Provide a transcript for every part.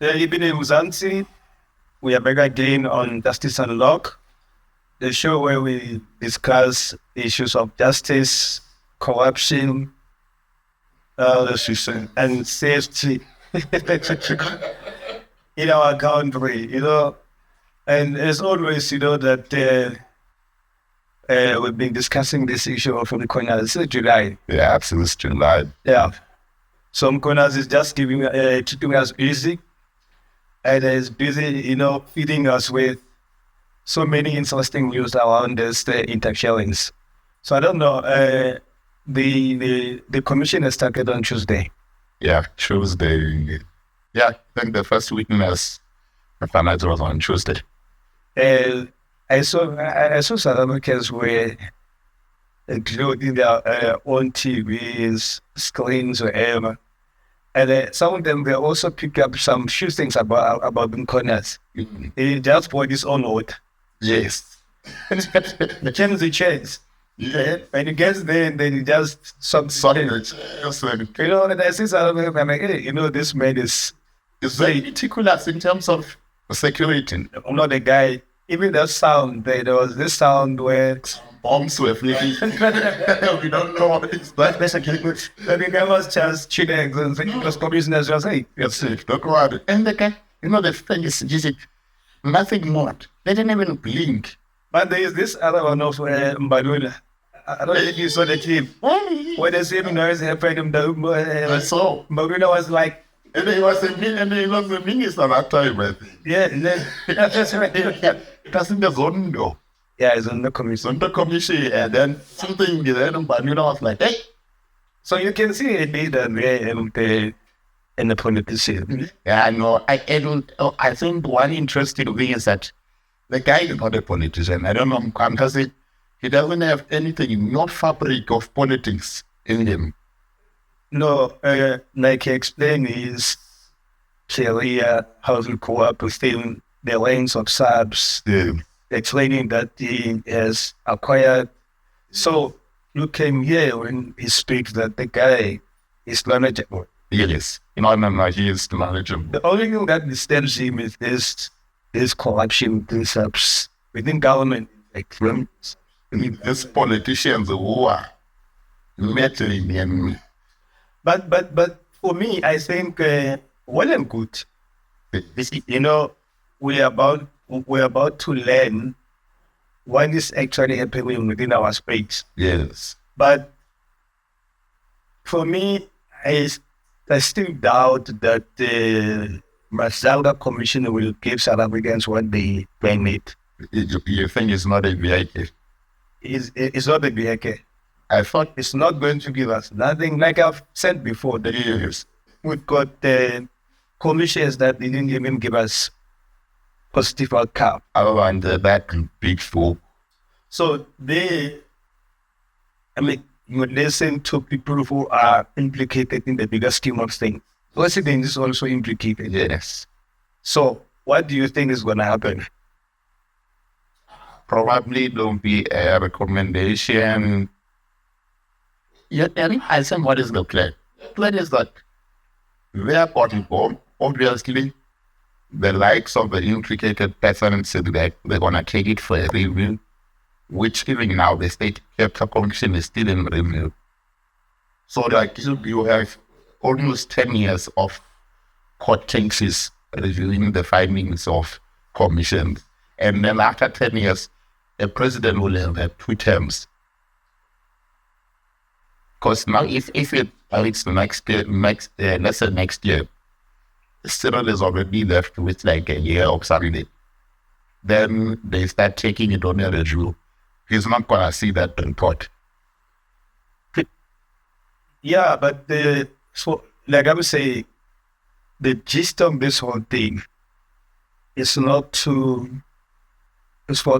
Even in Mzansi, we are back again on Justice Unlock, the show where we discuss issues of justice, corruption, and safety in our country, And as always, that we've been discussing this issue of Mkonas since July. Yeah, since July. Yeah. So Mkonas is just keeping us busy. And is busy, feeding us with so many interesting news around this interference. So I don't know. The commission has started on Tuesday. Yeah, Tuesday. Yeah, I think the first witness was on Tuesday. I saw South Africans were glued in their own TVs, screens, wherever. And some of them, they also pick up some few things about Mkonas. Mm-hmm. He just bought his own vote. Yes. The chance. Yeah. When he gets there, then he just Sorry. And I see South Africa, I'm like, hey, this man is very meticulous in terms of security. I'm not a guy. Even that sound, there was this sound where bombs were flying. We don't know what it's like. Basically, the guy was just chilling and saying, "Let's go business." Just hey, that's it. Don't go out. And the guy, the thing is, nothing more. They didn't even blink. But there is this other one of Mbalula. I don't think you saw the clip. When the same noise happened, so Mbalula was like. And he was the minister that time, I think. Yeah, that's right. That's in the zone, though. Yeah, it's on the commission. On the commission, and then something, but was like, hey. So you can see it in the politician. Yeah, no, I think one interesting thing is that the guy is not a politician. I don't know, because he doesn't have anything, no fabric of politics in him. No, like he explained his career, how to go up within the ranks of subs, explaining that he has acquired. So you can hear when he speaks that the guy is knowledgeable. Yes, he is knowledgeable. The only thing that disturbs him is this corruption in subs within government. These politicians who are meddling in. But for me, I think well and good. We're about to learn what is actually happening within our space. Yes. But for me, I still doubt that the Madlanga Commission will give South Africans what they need. You think it's not a vehicle? It's not a vehicle. I thought it's not going to give us nothing. Like I've said before, we've got the commissions that didn't even give us positive outcome. And that big fool. So you listen to people who are implicated in the bigger scheme of things. President is also implicated. Yes. So what do you think is going to happen? Probably there'll be a recommendation. Yeah, I think what is the plan? The plan is that we are on, obviously, the likes of the implicated persons said that they're going to take it for a review, which even now the State Capital Commission is still in review. So like you have almost 10 years of court cases reviewing the findings of commissions. And then after 10 years, the president will have 2 terms. Because now, if it's next year, let's say next year, Cyril is already left with like a year or something. Then they start taking it on a review. He's not gonna see that report. Yeah, but like I would say, the gist of this whole thing is not for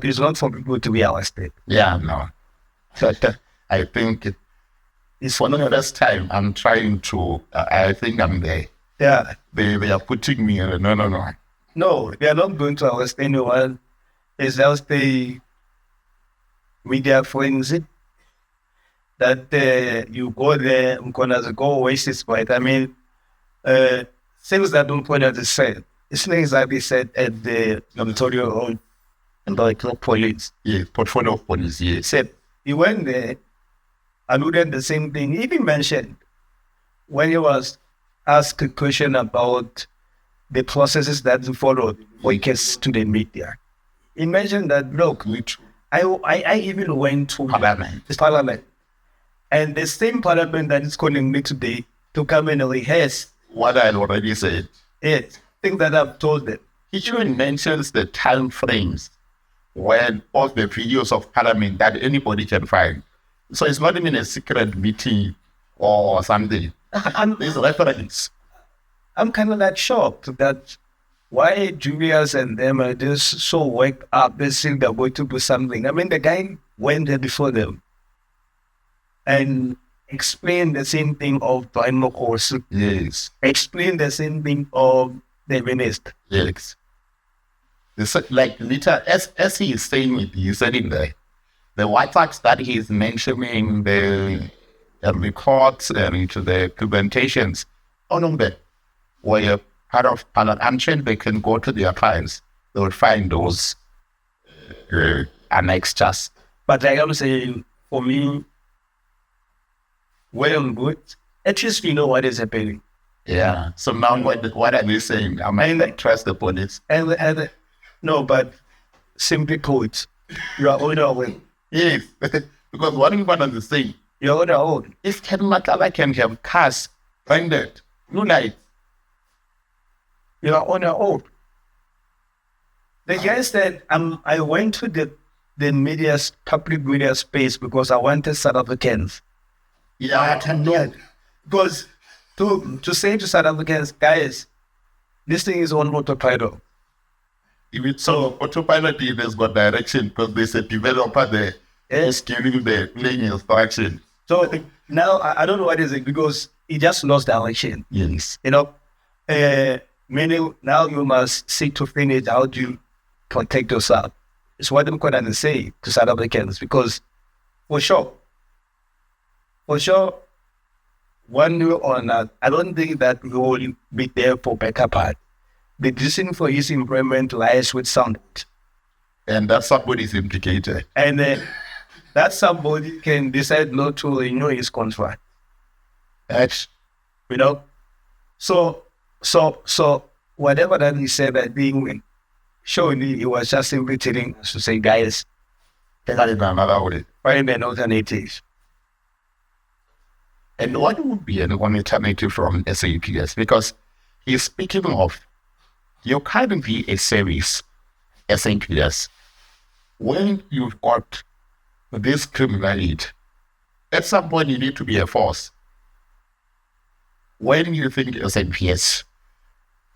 people to be arrested. Yeah, no. I think it's for the last time I'm trying to. I think I'm there. Yeah. They are putting me in. No. No, they are not going to arrest anyone. It's just the media forensic that you go there, I'm gonna go waste it, right? I mean, things that don't point out the same. it's things like they said at the Victoria Road and like the police. Yeah, portfolio of police, yes. Said he went there, alluded the same thing. He even mentioned when he was asked a question about the processes that he followed for case to the media. He mentioned that, look, I even went to Parliament. And the same Parliament that is calling me today to come and rehearse what I already said. Yes, things that I've told them. He even mentions the time frames when all the videos of Parliament that anybody can find. So it's not even a secret meeting or something. There's reference. I'm kind of like shocked that why Julius and them are just so worked up. They think they're going to do something. I mean, the guy went there before them and explained the same thing of Prime Course. Yes. Explained the same thing of the minister. Yes. It's like later, as he is saying it, he said in the WhatsApps that he is mentioning the reports and the presentations on them where part of I'm sure they can go to their files. They will find those annexes. But like I'm saying, for me, well and good, at least we know what is happening. Yeah. So now what are they saying? I might not trust the police. And no, but simply put, you are on your own. Yes. Because what we want to say, you're on your own. If Ken Makala can have cars rendered, no lights, you are on your own. The guy said, I went to the public media space because I wanted South Africans. Yeah, I can know. Because to say to South Africans, guys, this thing is on autopilot. Even so, autopilot has got direction because there's a developer there giving the playing instruction. So now I don't know what is it because he just lost direction. Yes. You know, meaning now you must seek to finish how do you protect yourself. It's what I'm going to say to South Africans because for sure, one way or another, I don't think that we will be there for better part. The reason for his improvement lies with sound. And that somebody is implicated. And that somebody can decide not to renew his contract. That's, you know? So whatever that he said that being surely he was just simply telling us to say, guys, that is another way. Find an alternative. And what would be an alternative from SAPS? Because he's speaking of you can't be a service SAPS when you've got this criminality. At some point you need to be a force. When you think SAPS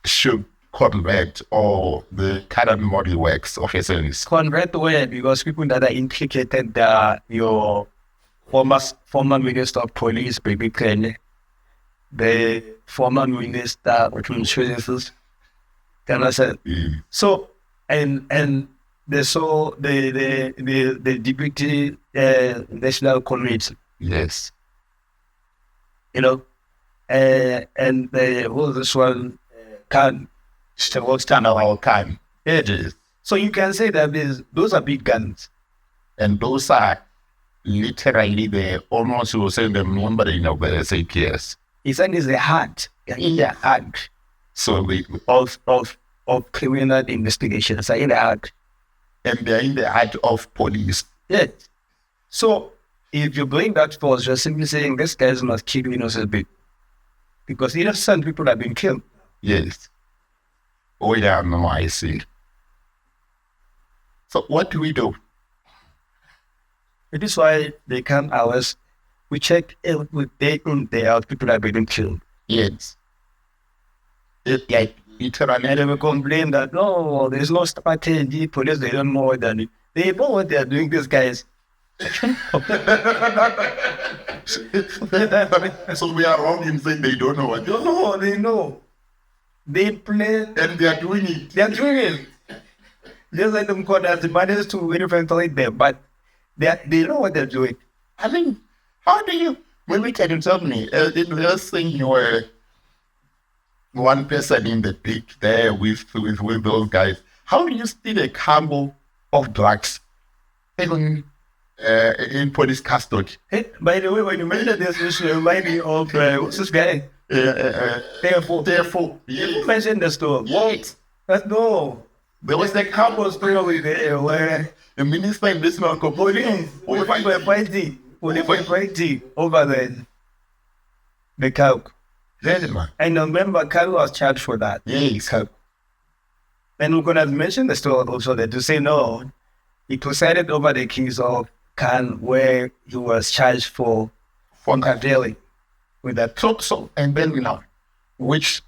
should convert or the current model works of a service? Convert where? Because people that are implicated your former Minister of Police, Baby Ken, the former Minister of Insurances. So and the deputy national committee. Yes. You know, and this one can stand our time. Yes. So you can say that those are big guns, and those are literally the almost you will say the numbering of the SAPS. It's like the heart in the heart. So the of criminal investigations are in the heart. And they're in the heart of police. Yes. So if you bring that force, you're simply saying this guys must kill innocent people. Because innocent people have been killed. Yes. Oh yeah, no, I see. So what do we do? It is why they come hours. We check every day in, day out, people have been killed. Yes. And they will complain that, no, there's no strategy, police, they don't know what they're doing. They know what they're doing, these guys. So we are wrong in saying they don't know what they're doing. No, they know. They play. And they are doing it. They are doing it. Just like them call as the managers to infiltrate them, but they know what they're doing. I mean, how do you, when we can tell me, the last thing one person in the peak there with those guys. How do you steal a cargo of drugs in police custody? Hey, by the way, when you mentioned this, you remind me of what's this guy? Therefore, You mentioned the story. what? No. There was The couple story there where the minister in this man police were fighting over the cow. man. And I remember Carl was charged for that. Yes. And we're gonna mention the story also that to say no, he presided over the case of Khan where he was charged for cartelling with that. So, and then which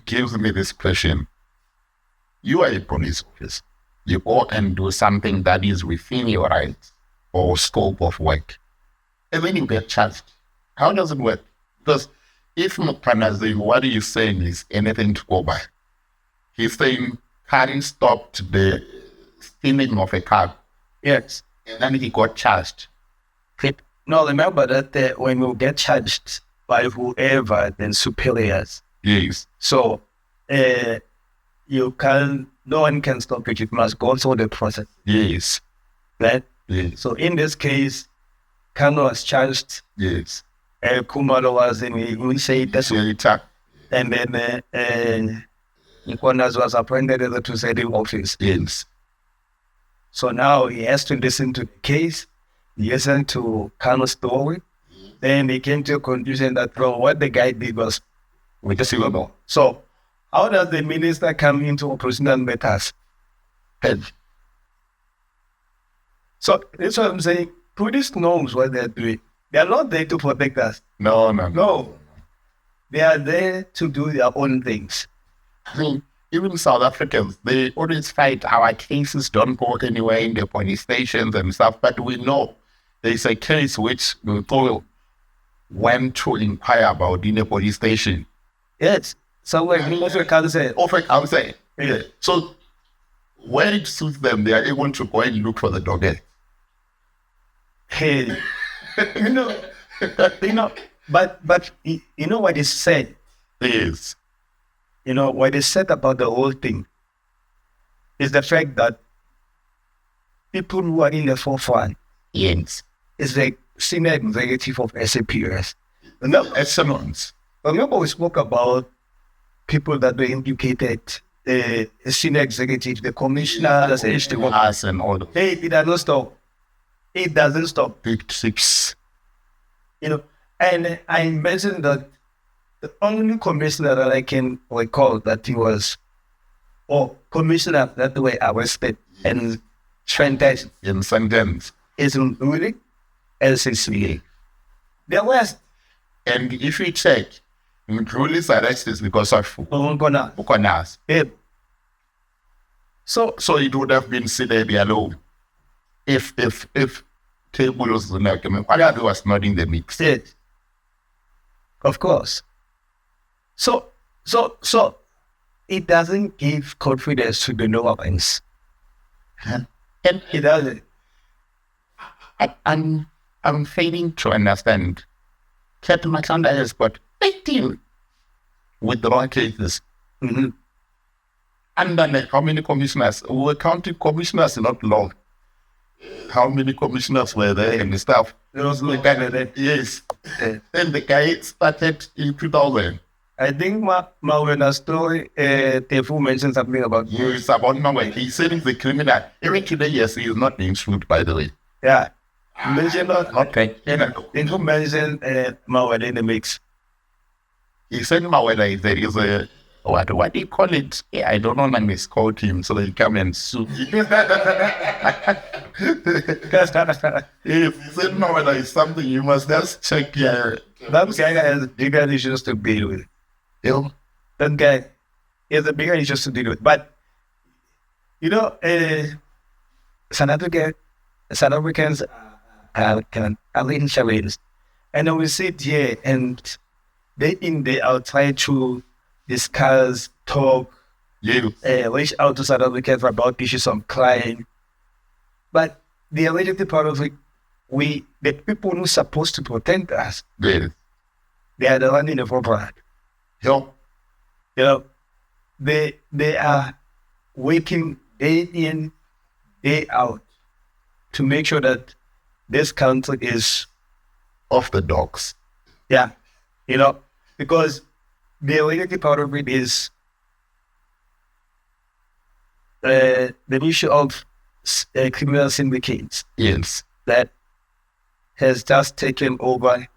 gives me this question. You are a police officer. You go and do something that is within your rights or scope of work. And then you get charged. How does it work? Because if Mukanazi, what are you saying is anything to go by? He's saying Khan stopped the stealing of a car. Yes. And then he got charged. No, remember that when you get charged by whoever, then superiors. Yes. So no one can stop it. It must go through the process. Yes. Right? Yes. So in this case, Khan was charged. Yes. Kumalo was we say that's and then Nkonas was appointed as a presiding office. Yes. So now he has to listen to the case, listen to Khan's story. Then he came to a conclusion that what the guy did was receivable. So how does the minister come into operational matters? So that's what I'm saying. Police knows what they're doing. They are not there to protect us. No. They are there to do their own things. I mean, even South Africans, they always fight our cases don't go anywhere in the police stations and stuff, but we know there's a case which we went to inquire about in a police station. Yes. So like counsel. Yeah. So when it suits them, they are able to go and look for the dog. Hey, but you know what is said? Yes. What is said about the whole thing is the fact that people who are in the forefront is the senior executive of SAPS. Excellence. Remember we spoke about people that were implicated, the senior executive, the commissioner, and all of hey, it doesn't stop. It doesn't stop. Big six. And I mentioned that the only commissioner that I can recall that he was, or commissioner that were arrested and sentenced in sentence is really LCCA. The rest. And if you check, Nkuli's arrest is because of Ukonas. Yeah. So it would have been Sidebi alone if Table was not in the mix. Yes. Of course. So it doesn't give confidence to the lower ranks. And it doesn't. I'm failing to understand. Captain Alexander has got 18 with the wrong cases. Mm-hmm. And then how many commissioners? We were counting commissioners not long. How many commissioners were there and the staff? There was no candidate. Yes. Then the guy started in 2000. I think Mawena's story, Tefu mentioned something about yes, about Mawe. He said he's a criminal. Even today, yes, he is not being sued, by the way. Yeah. Mention okay. Tefu mentioned Mawena in the mix. He said Mawena there is a what do you call it? Yeah, I don't know when they called him, so they come and sue. If he said Mawena is something you must just check. Yeah. That guy has bigger issues to deal with. That guy has a bigger issues to deal with. But South Africans are in charades. And then we sit here and they are trying to discuss, talk, reach out to South Africans about issues of crime. But the reality part of it, the people who are supposed to protect us, they are the one in the forefront. You know, they are working day in, day out to make sure that this country is Off the docks. yeah, because the reality part of it is the issue of criminal syndicates Yes. that has just taken over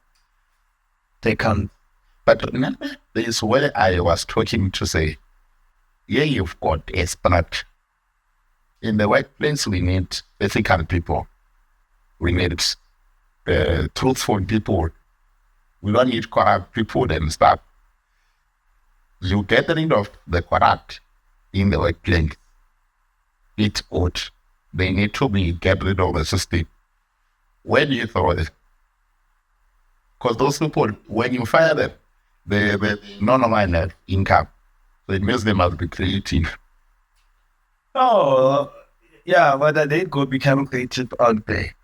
the country. But remember, this is where I was talking to say, yeah, you've got a spirit. In the workplace, we need ethical people. We need truthful people. We don't need corrupt people and stuff. You get rid of the corrupt in the workplace. It's good. They need to be get rid of the system. Where do you throw it? Because those people, when you fire them, they none of mine have income. So it means they must be creative. Oh, yeah, but they could become creative out there.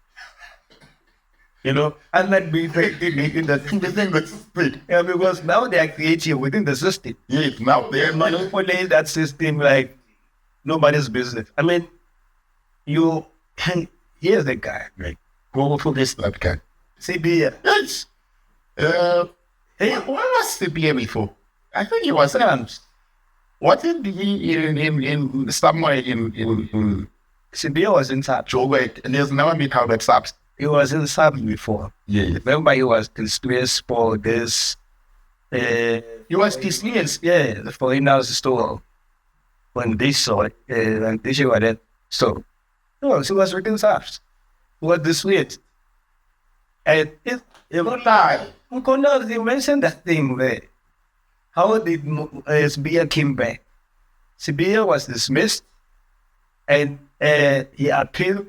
And like we in the system. Yeah, because now they are creative within the system. Yes, now They manipulate that system like nobody's business. I mean, you can hear the guy, right? go for this that guy. CB. Yes. Hey, what was CBA before? I think he was wasn't he in somewhere in CB was in SAP. Joburg, and there's never been how that stops. He was in SAP before. Yeah. Remember, he was disgraced for this. He was dismissed. Yeah, the foreigners store when they saw it, and they showed it. So, no, he was written SAP. He was disgraced. And it Don't lie. you mentioned that thing there. How did Sibia came back? Sibia was dismissed, and he appealed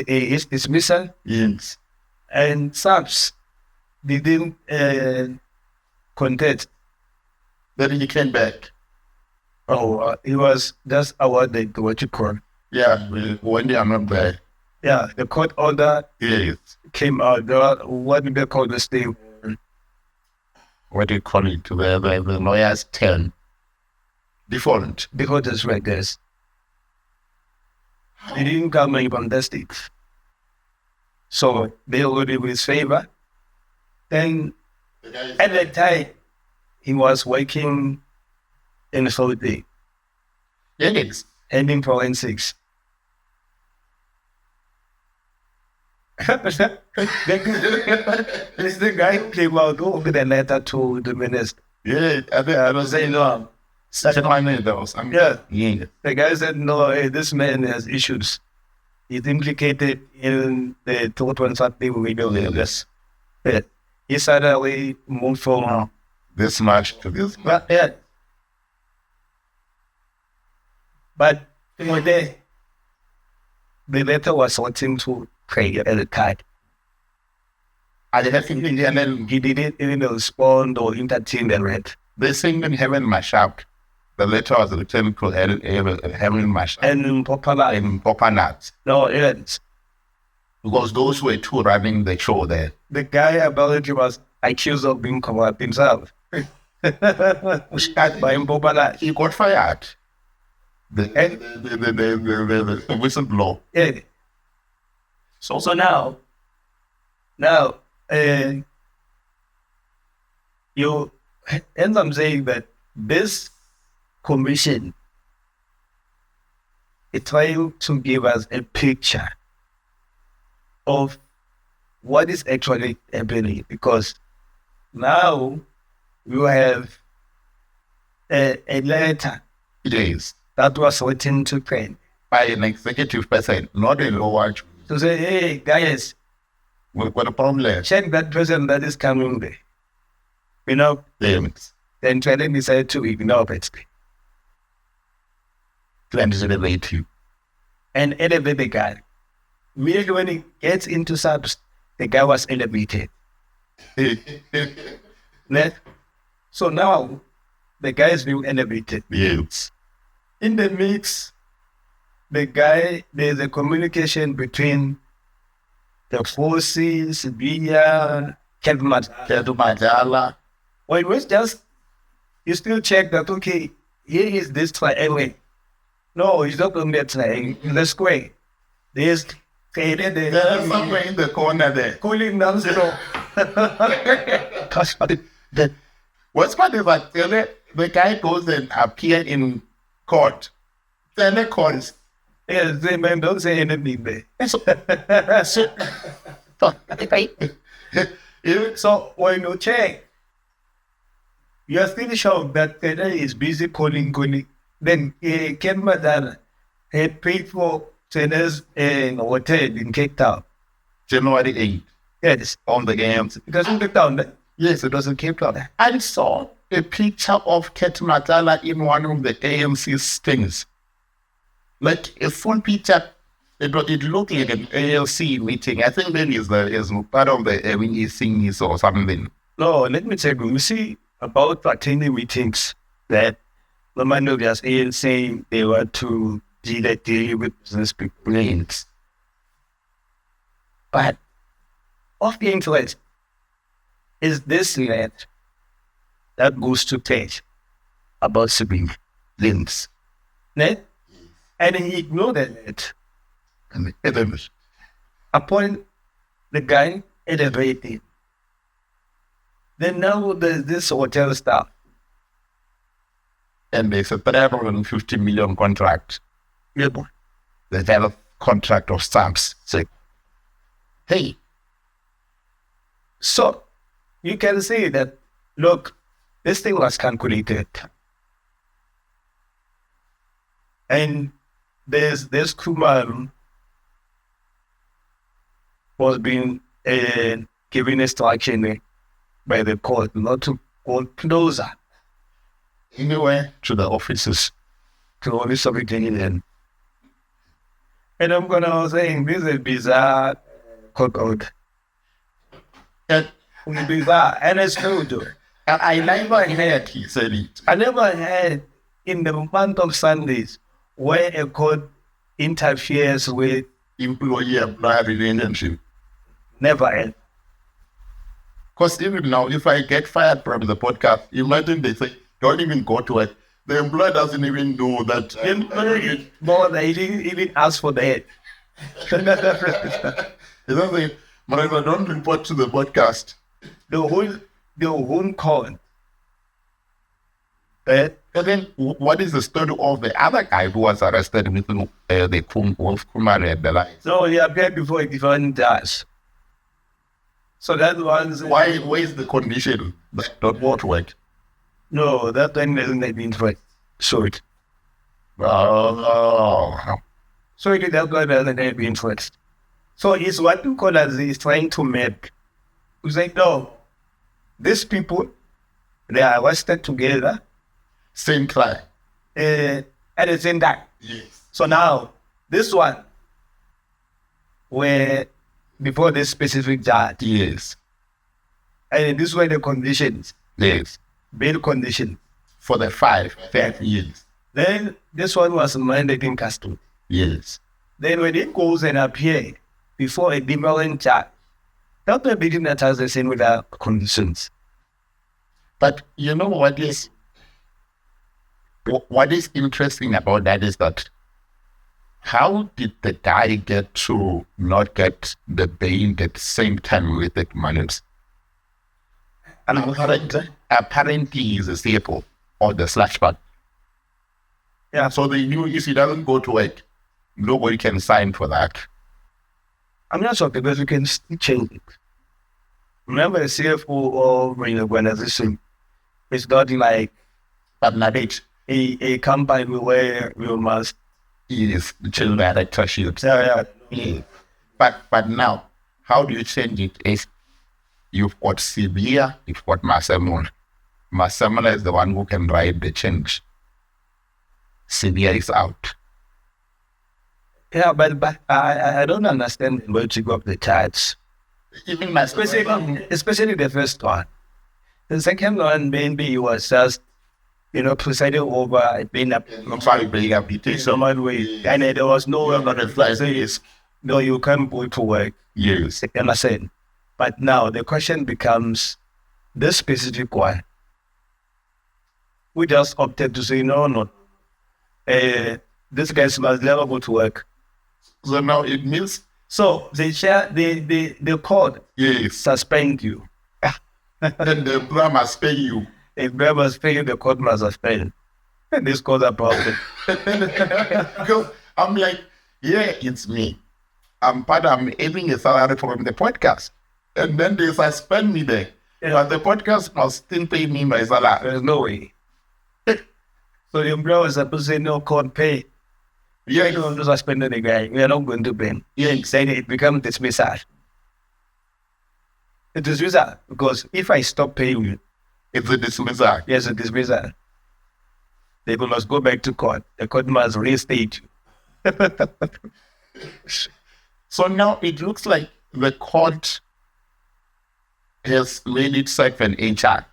his dismissal. Yes. And SAPS didn't contest. Then he came back. Oh, he was just awarded what you call. Yeah, when they are not there. Yeah, the court order Yes. came out. What do they call this thing? What do you call it? The lawyers turn. Default. The court is like this. They didn't come and contest it. So they ruled in his favor. Then at that time, he was working in Saudi, Yes. ending forensics. This the guy who came out with a letter to the minister. Yeah, I was saying, no. Second line in those. Yeah. Yeah. The guy said, no, this man has issues. He's implicated in the total something we do in this. Yeah. He suddenly moved from This much to this. But yeah. But one day, the letter was wanting to pay at the card. I have in India, and then He didn't even respond or entertain the red. they sing in heaven mashup. The letter was written to heaven mashup. And in popular, In Popanat. no, it's Because those were two running the show there. the guy apparently was accused of being corrupt himself. By popular. He got fired. The whistleblower. Yeah. So now, you end up saying that this commission is trying to give us a picture of what is actually happening, because now you have a letter It is. that was written to Ken By an executive person, not a lower. to say, hey, guys, What a problem. check that person that is coming there. Payments. Then Training decided to ignore it Plans to elevate you. and elevate the guy. Immediately when he gets into subs, the guy was elevated. Right? So now the guy is being elevated. Yes. In the mix, there's a communication between the forces, via Kevin Kedu Majala. Well, it was just You still check that, okay, here is this triangle. No, it's not on that triangle, in the square. There's somewhere in the corner there. cooling down, What's funny is that the guy goes and appear in court. Then the court Yes, they man don't say anything there. So when you check, you are still shocked that Kenya is busy calling. Then Ken Madlanga had paid for tenors in a hotel in Cape Town. January 8th Yes, on the games. because in Cape Town. Yes, it was in Cape Town. I saw a picture of Ket Madlanga in one of the AMC's things. Like a full picture. It looked like an ALC meeting. I think that is part of the thingies or something. No, let me tell you, see about attending meetings that the man of us is saying they want to deal with business people. But of the influence is this land that goes to page about sibling links. Right? And he ignored it. And the Upon the guy elevated. Then now there's this hotel staff. and there's a 350 million contract. Yep. They have a contract of stamps. So, hey, So you can see that, look, this thing was calculated. And this Kumar was being given instruction by the court not to go closer anywhere to the offices. to only something in. And I'm gonna say this is bizarre code. And Bizarre, and it's true. I never heard he said it. I never had in the month of Sundays where a court interferes with, Employee-employer relationship. never had. Because even now, if I get fired from the podcast, imagine they say, don't even go to it. The employer doesn't even know that. No, they didn't even ask for that. They don't say, Marina, don't report to the podcast. The whole court. That And then, what is the story of the other guy who was arrested with the Kumar and the like? so he appeared before a different judge. So that was Why is the condition that don't want to work? no, that one doesn't have interest. So it Oh, so it that one doesn't have interest. So it's what you call as is trying to make. You say no, these people they are arrested together same client. at the same time. Yes. So now this one where before this specific judge, Yes. and this were the conditions, Yes. bail conditions. For the 5 years. Then this one was remanded in custody. Yes. Then when it goes and appear before a different judge, not the beginning that has the same with our conditions. But you know what is interesting about that is that how did the guy get to not get the bail at the same time with the managers? And apparently he's a CFO or the slash part. Yeah. So they knew if he doesn't go to it, nobody can sign for that. I'm not sure because we can still change it. Remember, the CFO of an organization is not like But not it. a company where you must. He is the chill directorship. Yeah. Yeah. But now, how do you change it? Is you've got Sevilla, you've got Masamula. Masamula is the one who can drive the change. Sevilla is out. Yeah, but I don't understand the logic of the charge. Even Masamula. Especially the first one. The second one, maybe was just, presiding over it being a someone way, and there was no other says, no, you can't go to work. Yes. You understand? But now the question becomes this specific one. we just opted to say, no. This guys must never go to work. So now it means, So the court yes, suspend you. and the employer must pay you. If employer must pay you, the court must suspend. And this cause a problem. Because I'm like, yeah, it's me. I'm having a salary from the podcast. And then they suspend me there. Yeah. But the podcast must still pay me my salary. There's no way. So the employer was supposed to say, no, court pay. Yeah, You don't suspend the guy. We are not going to pay him. yeah, Then it becomes dismissal. It is dismissal because if I stop paying you, it's a dismissal. yes, a dismissal. They must go back to court. The court must reinstate you. So now it looks like the court has made itself an HR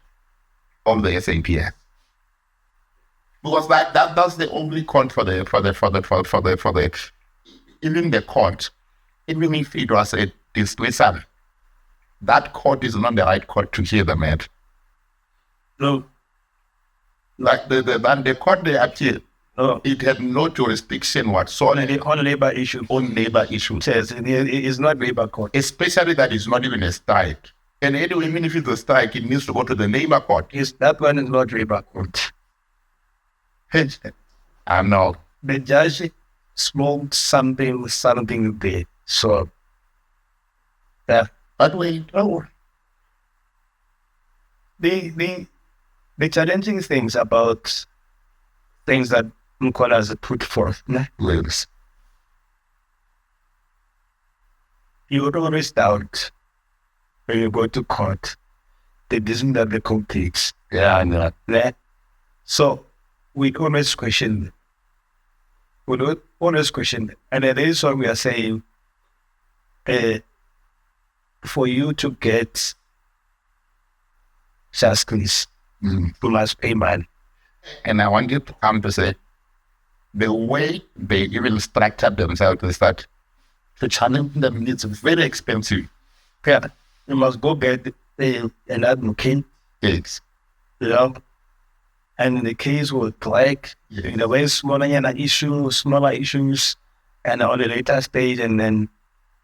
of the SAPS. Because that's the only court for the even the court, even if it was a dismissal, that court is not the right court to hear the matter. No, Like the court they appeal, no. it had no jurisdiction whatsoever On labor issue. on labor issues. Says it is not labor court. Especially that it's not even a strike. And anyway, even if it's a strike, it needs to go to the labor court. That one is not labor court. I know. The judge smoked something there. So, yeah. But wait, oh, The challenging things about things that Mkola has put forth, yes. you would always doubt when you go to court the decision that the court takes. Yeah, I know. Yeah. So we always question. We always question. And that is what we are saying. For you to get justice, you must pay money. And I want you to come to say, the way they even structured themselves is that to challenge them is very expensive. Yeah. You must go get an advocate, Yes. you know. And the case will like in a way smaller issues, and on the later stage, and then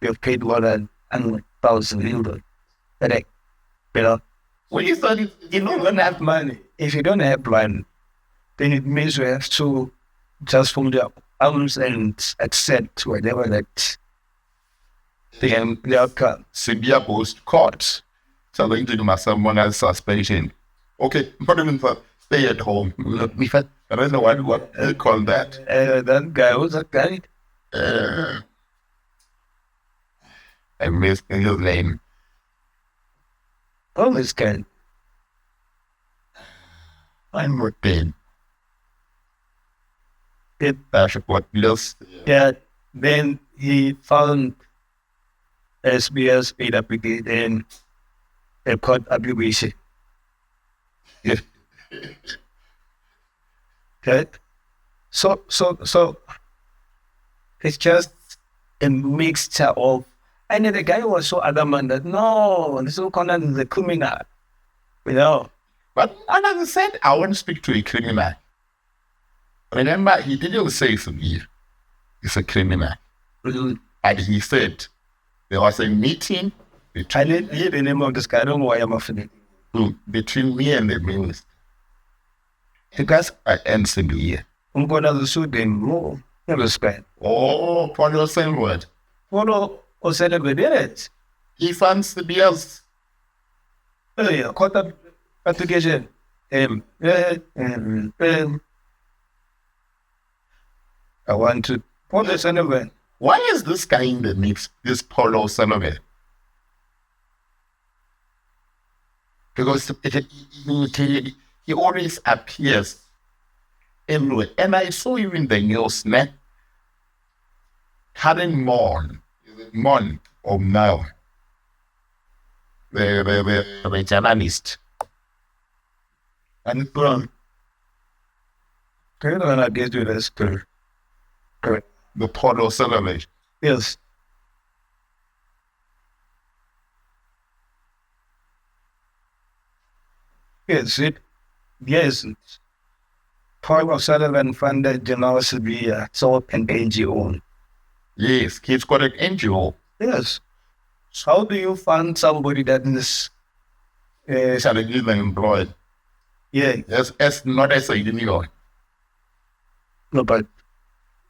you've paid more than 100,000 euros. Correct. You know, When you thought you don't have money. If you don't have money, then it means you have to just fold your arms and accept whatever that the outcome. severe post court, telling to my someone as suspension. Okay, not even for stay at home. I don't know what they call that. That guy was that guy. I missed his name. Oh, this guy. I'm working. It, That's what else. yeah. Then he found SBS AWD and a court application. Yeah. Okay. So it's just a mixture of, and then the guy was so adamant that no, this whole content is a criminal, you know. But another said, I want to speak to a criminal. Remember, he didn't say to me, he's a criminal. And he said, there was a meeting I didn't hear the name of this guy. I don't know why I'm offended. between me and the minister. Because I answered here. I'm going to sue them more. Respect. Oh, for the same word. Follow or celebrate it. He funds the bills. Yeah, court application. I want to put the celebrate. Why is this guy in the mix, this Paulo Sullivan? Because he always appears everywhere. And I saw you in the news, man. Karen Mon of now, the journalist. And from can I get you this? The Paulo Sullivan. Yes. Yes, it. Yes. Paul O'Sullivan funded journalists via sort an NGO. Yes, he's got an NGO. Yes. How do you fund somebody that is Salary employed. yeah, As not as a union. no, but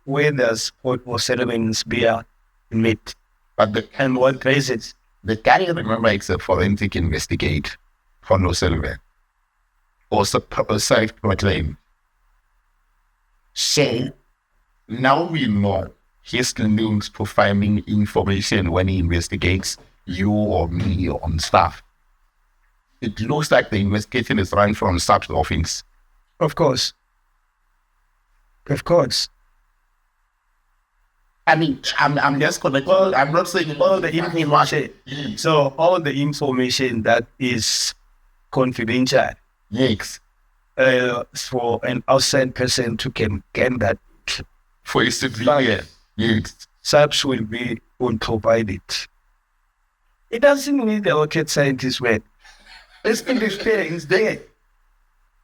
where does Paul O'Sullivan's beer meet? But And what places? the guy, remember, is a forensic investigate for O'Sullivan. Also self-proclaimed. So now we know his links to finding information when he investigates you or me on stuff. It looks like the investigation is run from sub office. Of course. Of course. I mean, I'm just gonna. Well, I'm not saying all the information. So all the information that is confidential Yes, for an outside person to can get that, for a civilian. Yes, SAPS will provide it. It doesn't mean the rocket scientist went. It's been experience there.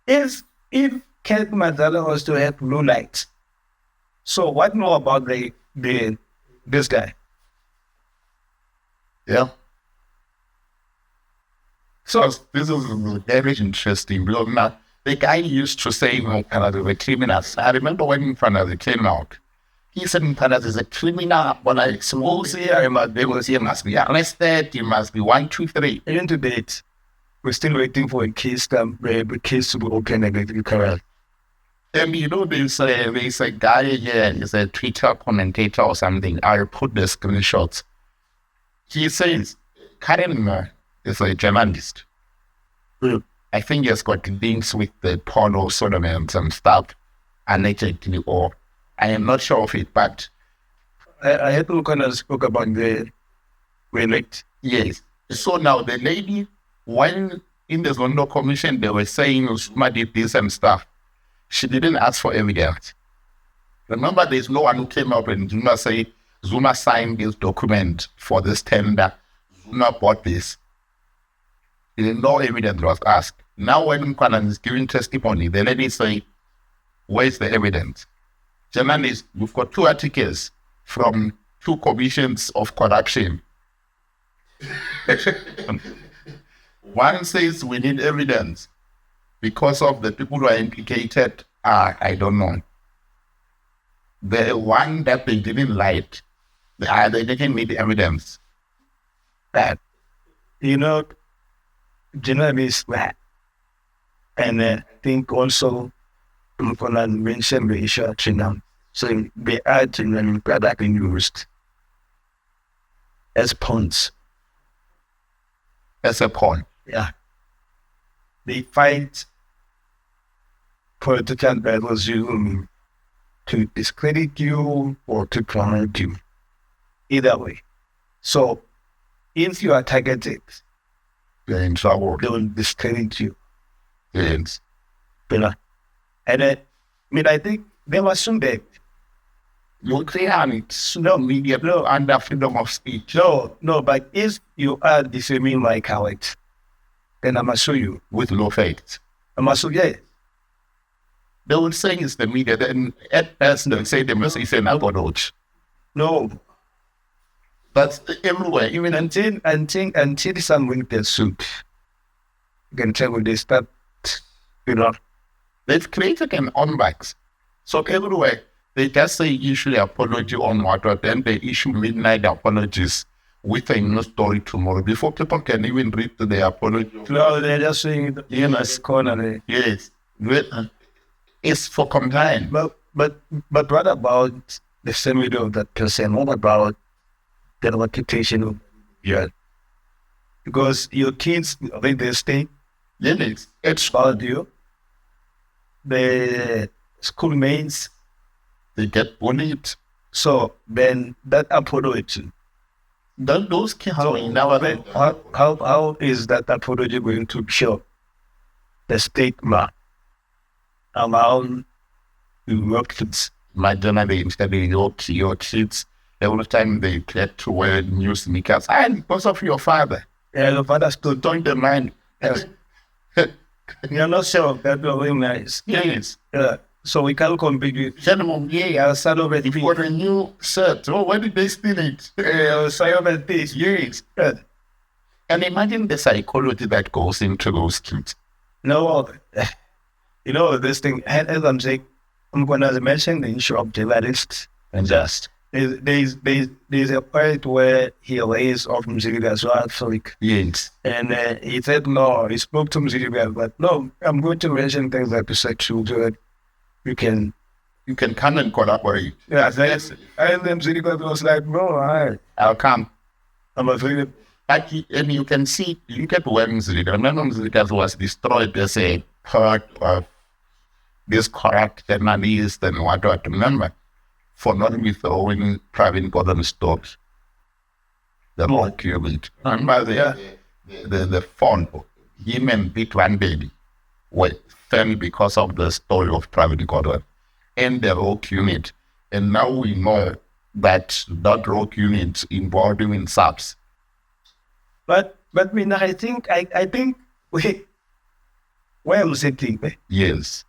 If Kent Madlanga was to have blue lights, so what more about this guy? yeah. So this is very interesting. Because now the guy used to say Canada is a criminal. I remember when Canada came out. He said Canada is a criminal, but I suppose here he must be arrested, he must be 1, 2, 3. Even to date, we're still waiting for a case the case to be open against correct. And you know, there's a guy here, he's a Twitter commentator or something. I put the screenshots. He says, Karen is a journalist. I think he's got links with the porno Surname and some stuff, allegedly, or I am not sure of it, but I had to kind of spoke about the relate. yes. So now the lady, when in the Zondo Commission, they were saying Zuma did this and stuff. She didn't ask for evidence. Remember, there's no one who came up and Zuma say Zuma signed this document for this tender. Zuma bought this. No evidence was asked. Now when Kwanan is giving testimony, the lady say, where's the evidence? Journalists, we've got 2 articles from 2 commissions of corruption. One says we need evidence because of the people who are implicated are, I don't know. The one that they didn't like, they didn't need evidence. That, journalists were. And I think also, I'm going to mention the issue of Surname. So they are generally being used as pawns. As a pawn. Yeah. They fight political battles you to discredit you or to promote you. Either way. So if you are targeted, You're in trouble. they will discredit you. Yes. And I think they were soon dead. You can't. It's no media, no under freedom of speech. No, but if you are defaming my character, then I must show you. With no faith. I must show you. They will say it's the media, then at best they'll say the message is an apology. No, That's everywhere. Even until someone gets sued, you can tell when they start, they've created an unbox. So everywhere they just say issue apology on water, then they issue midnight apologies with a new story tomorrow before people can even read the apology. No, they're just saying it's corner. Yes. It's for compliance. But what about the family of that person? What about the reputation of because your kids, when they stay, Yes. it's about you. The schoolmates, They get bullied. so then that apology. Those kids are in our How is that apology going to show the stigma around your kids? Imagine they study your kids every time they get to wear new sneakers. And because of your father. Yeah, your father still Don't demand. Yes. You're not sure that you're very nice. Yes. Yeah. So we can't compete with Gentlemen, yeah, son of a if you want a new shirt, oh, where did they steal it? son of a this, yes. And imagine the psychology that goes into those kids. No, you know, this thing, as I'm saying, I'm going to mention the issue of genetics and just. There's a point where he lays off Mziliga as well, Yes. and he said no. He spoke to Mziliga, but no, I'm going to mention things like sexual good. You can come and collaborate. Yeah, that's. And then Mziliga was like, no, I'll come. I'm afraid. And you can see, look at when Mziliga, remember Mziliga was destroyed as a part of this corrupt journalist and what. Remember, for not withholding private government stocks, the procurement. Remember the fund, him and Big One Baby were fell because of the story of private government and the rogue unit. And now we know that rogue unit involved in SAPS. But I think where was it? Yes.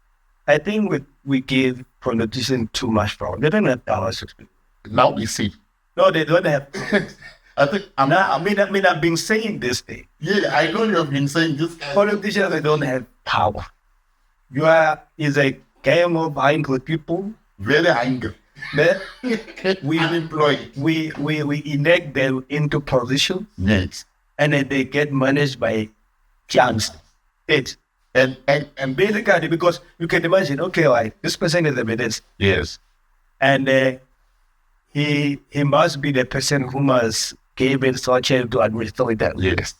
I think we give politicians too much power. They don't have power. Now we see. No, they don't have. I think I've been saying this thing. Yeah, I know you have been saying this. Politicians, they don't have power. Is a game of angry people. Very angry. We unemployed. We elect them into position. Yes. And then they get managed by chance. And basically, because you can imagine, okay, like this person is a minister. Yes. And he must be the person who must give instruction to administer that. Yes.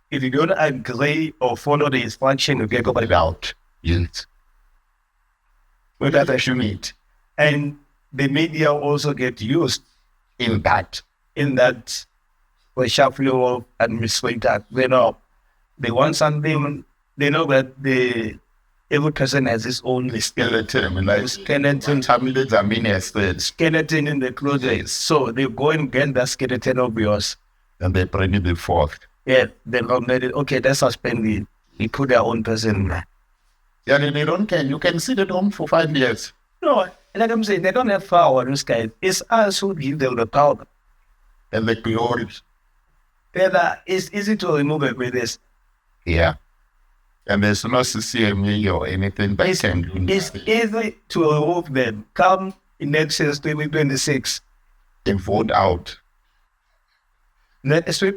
If you don't agree or follow the instruction, you get over out. Yes. Well, that's what you need. And the media also get used in that reshuffling of administrators. They want something, they know that every person has his own skeleton in the closet. So they go and get that skeleton of yours. And they bring it forth. Yeah, they nominated, okay, that's suspended. They put their own person. Yeah, they don't care. You can sit at home for 5 years. No, like I'm saying, they don't have power in this guy. It's us who give them the power. And the glory. It's easy to remove it with this. Yeah. And there's no CCME or anything. But it's easy to remove them. Come elections 2026. And vote out. Next week,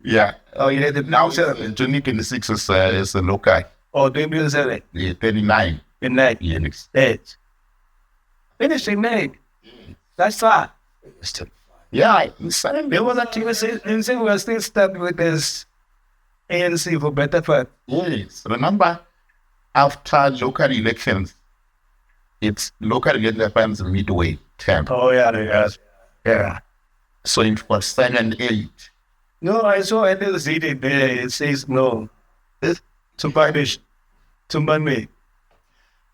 yeah. Oh, yeah. Now, 2026 is a local. Oh, 2027. Yeah, 39. 39. Yes. Yes. Finishing May. That's fine. Yeah. There was actually, we are still stuck with this ANC for better part. Yes. Remember, after local elections, it's local elections midway term. Oh, yeah. Yeah. So it was 7 and 8. No, I saw it there. It says no. To punish, to money.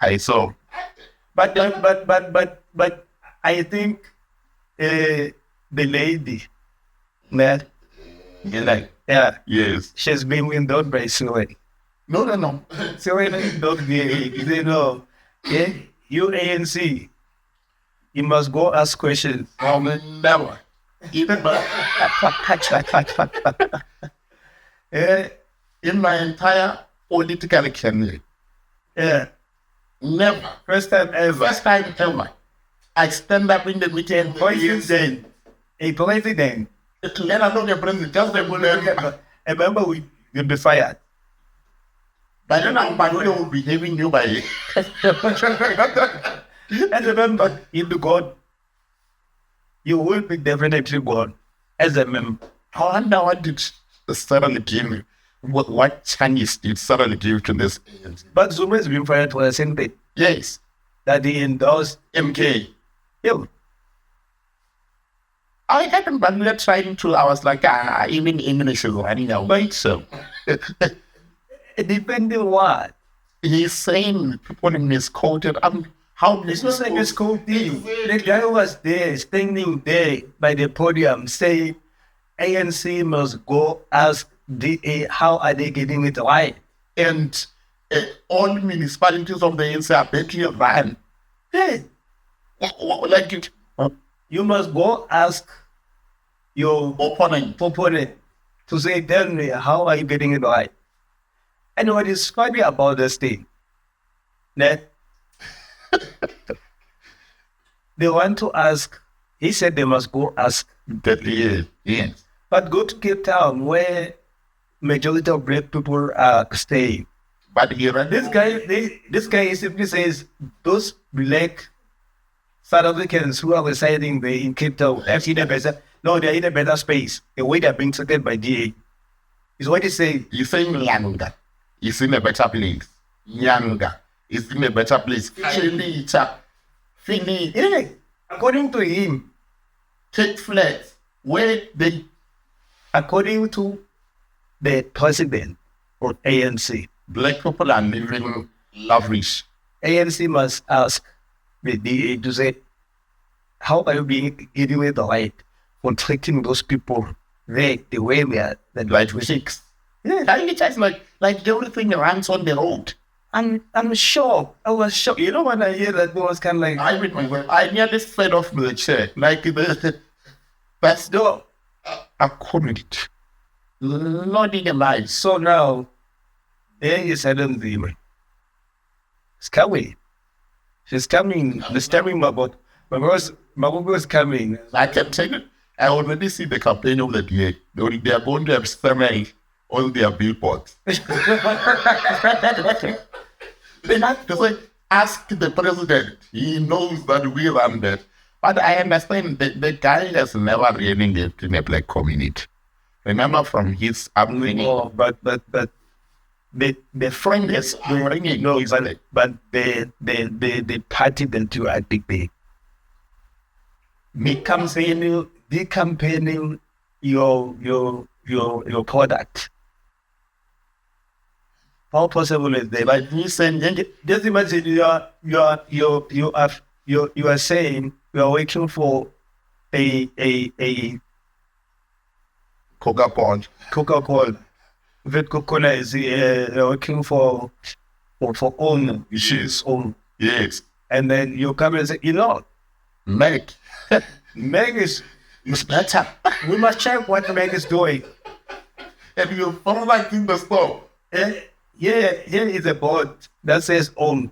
I saw. But I think the lady, that, yeah, yes, she's been windowed by Surname. No. Surname don't be, yeah, you ANC, you must go ask questions. Never. In my entire political career, never. First time ever. I stand up in the meeting. A president. Let alone the president. Just the president. I remember you'll be fired. But then I'm will be giving you by. And remember, if the God, you will be definitely God as a member. I wonder what did suddenly give me. What Chinese did suddenly give to this? But Zuma has been fired for the same thing. Yes. That he endorsed MK. Yeah. I hadn't been trying to. I was like, even English is running away. So, depending on what he's saying, people misquoted. How it's not like misquoted. The guy was there, standing there by the podium, saying, "ANC must go ask DA how are they getting it right." And all municipalities of the ANC are badly run. Hey, Like it, you must go ask your opponent to say, tell me, how are you getting it right? And what is funny about this thing, that they want to ask, he said they must go ask, yes. but go to Cape Town where majority of black people are staying. But here, This guy simply says those black South Africans who are residing there in Cape Town, they're in a better space. The way they're being treated by DA is what he's saying. He's saying Nyanga is in a better place. Nyanga is in a better place. Fini. Yeah, according to him, Take flats where they, according to the president or ANC, black people are living lavish. ANC must ask the DA to say, how are you being given the right for treating those people there the way we are? Like we six. Yeah. It's like the only thing runs on the road. I'm shocked. I was shocked. You know when I hear that, it was kind of like, I nearly fed off the chair. Like that's no. a comment. Not in the life. So now, there is Adam Zimmer. It's coming. She's coming. It's coming, but Mabugo is coming. I can tell you, I already see the campaign of the DA. They are going to have Surname on their billboards. They have to say, ask the president. He knows that we run that. But I understand that the guy has never really lived in a black community. Remember from his upbringing. Oh, but the friend is already knows it. But the party them too, I think they campaigning your product. How possible is that? Like you saying, just imagine you are saying you are waiting for a Coca-Cola. That Coca-Cola is working for own. Yes. Own. Yes. And then you come and say, Meg is better. We must check what Meg is doing. And you follow like in the store. Yeah, here is a board that says own.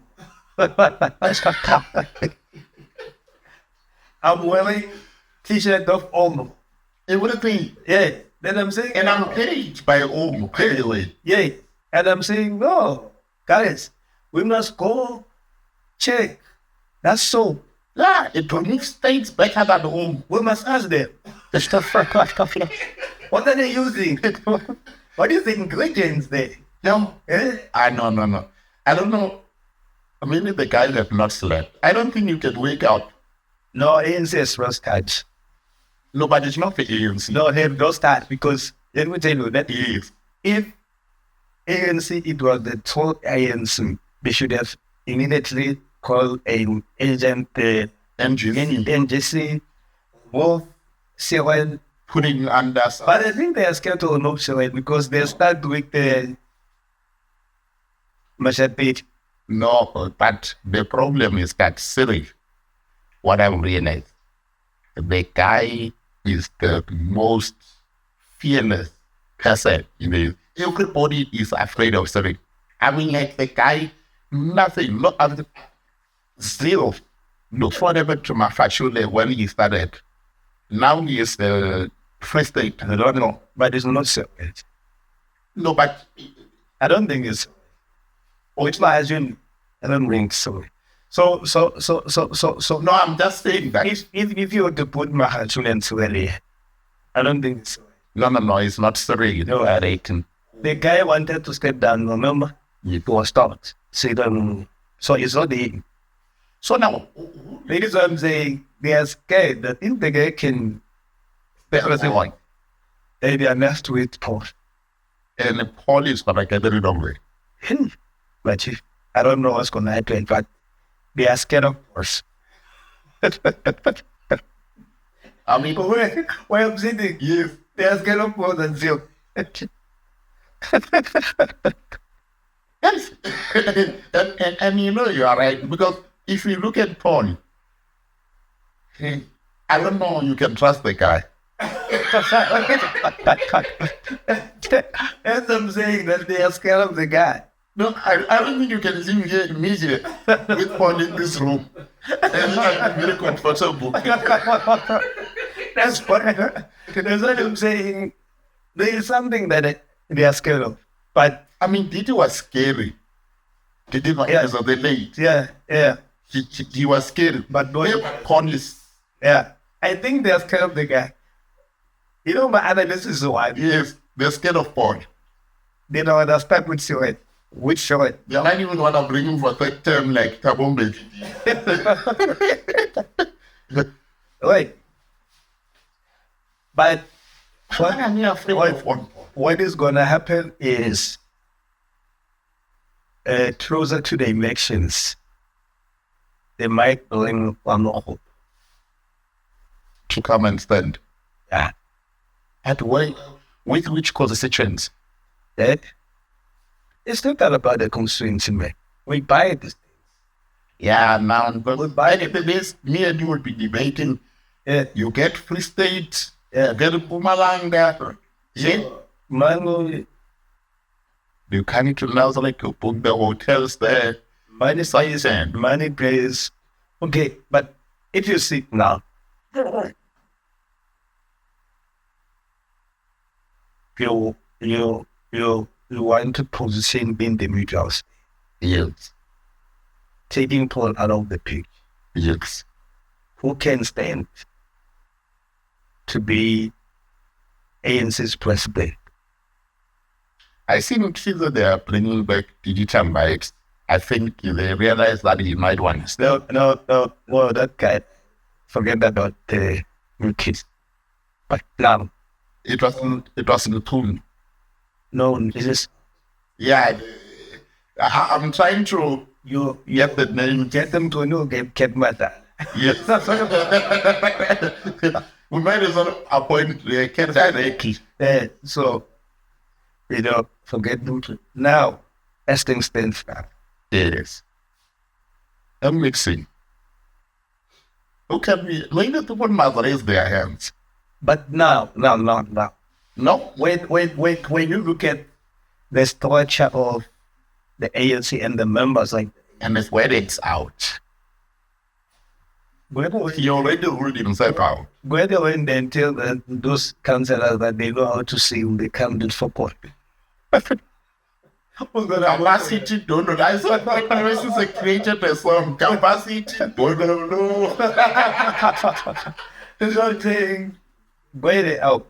I'm wearing t-shirt of own. Everything. Yeah. Then I'm saying, And I'm paid by all. Clearly. yeah. And I'm saying, no, guys, we must go check. That's so. Yeah, it makes things better than home. We must ask them. What are they using? What is the ingredients there? No. Eh? No. I don't know. Maybe the guys have not slept. I don't think you can wake up. No, ANC is first catch. No, but it's not the ANC. No, they don't start because let me tell you that Yes. if ANC it was the total ANC, they should have immediately called an agent NGC, both Cyril. Putting under. But I think they are scared to remove Cyril because they start with the Machete. No, but the problem is that Siri, what I've realized, the guy is the most fearless person in the. Everybody is afraid of Siri. I mean, like the guy, nothing, not zero. Look forever to Mafashule when he started. Now he is the president. I don't know, but it's not Cyril. No, but I don't think it's. Which I assume I don't think so. So no, I'm just saying that. If you were to put Mahachul and Sueli, I don't think so. No, it's not Siri. No, I reckon. The guy wanted to step down, remember? It was stopped. So it's not the. So now, Ladies, I'm saying they are scared that if the guy can. everything. They are left with Paul. And the police are like getting rid of it. But I don't know what's going to happen, but they are scared of us. I mean, Where I'm sitting, yes. they are scared of more than zero. Yeah, Yes. and you know you are right, because if you look at porn, I don't know, you can trust the guy. As I'm saying that they are scared of the guy. No, I don't think you can live here in media with porn in this room. And I'm very comfortable. That's what I'm saying. There is something that they are scared of. But I mean, Didi was scary. Didi was the late. yeah. He was scary. But porn is... Yeah. I think they're scared of the guy. You know, my analysis is why. Yes, they're scared of porn. They don't understand which show. They might even want to bring him for that term like Tabombe. Wait. But what is going to happen is closer to the elections, they might bring one more to come and stand. Yeah. At with which constituents? It's not all about the constituency, man. We buy this. Yeah, now, but we buy it. Me and you will be debating. You get Free State, you get Pumalanga. Yeah. Mango. You come to Nazareth, you book the hotels there. Money size and money pays. Okay, but if you see now, you want to position individuals. Yes. Taking Paul out of the picture. Yes. Who can stand to be ANC's president? I think that they are bringing back digital rights. I think they realize that he might want to. No, that guy. Forget about the new kids. But now, it wasn't the tune. No, it is. Yeah, I'm trying to get the name. Get them to know get matter. Yes. We might as well appoint the Ken directly. So, forget them to. Now, as things stand now. Yes. I'm mixing. Who can be later to put mother raise their hands? But now. No. When you look at the structure of the ANC and the members, and it's where it's out. He already ruled himself out. Where they went and tell those councillors that they know how to sing, they come to support. Capacity, don't know. I thought my parents is a created a song. Capacity, don't know. There's one thing. Where they out.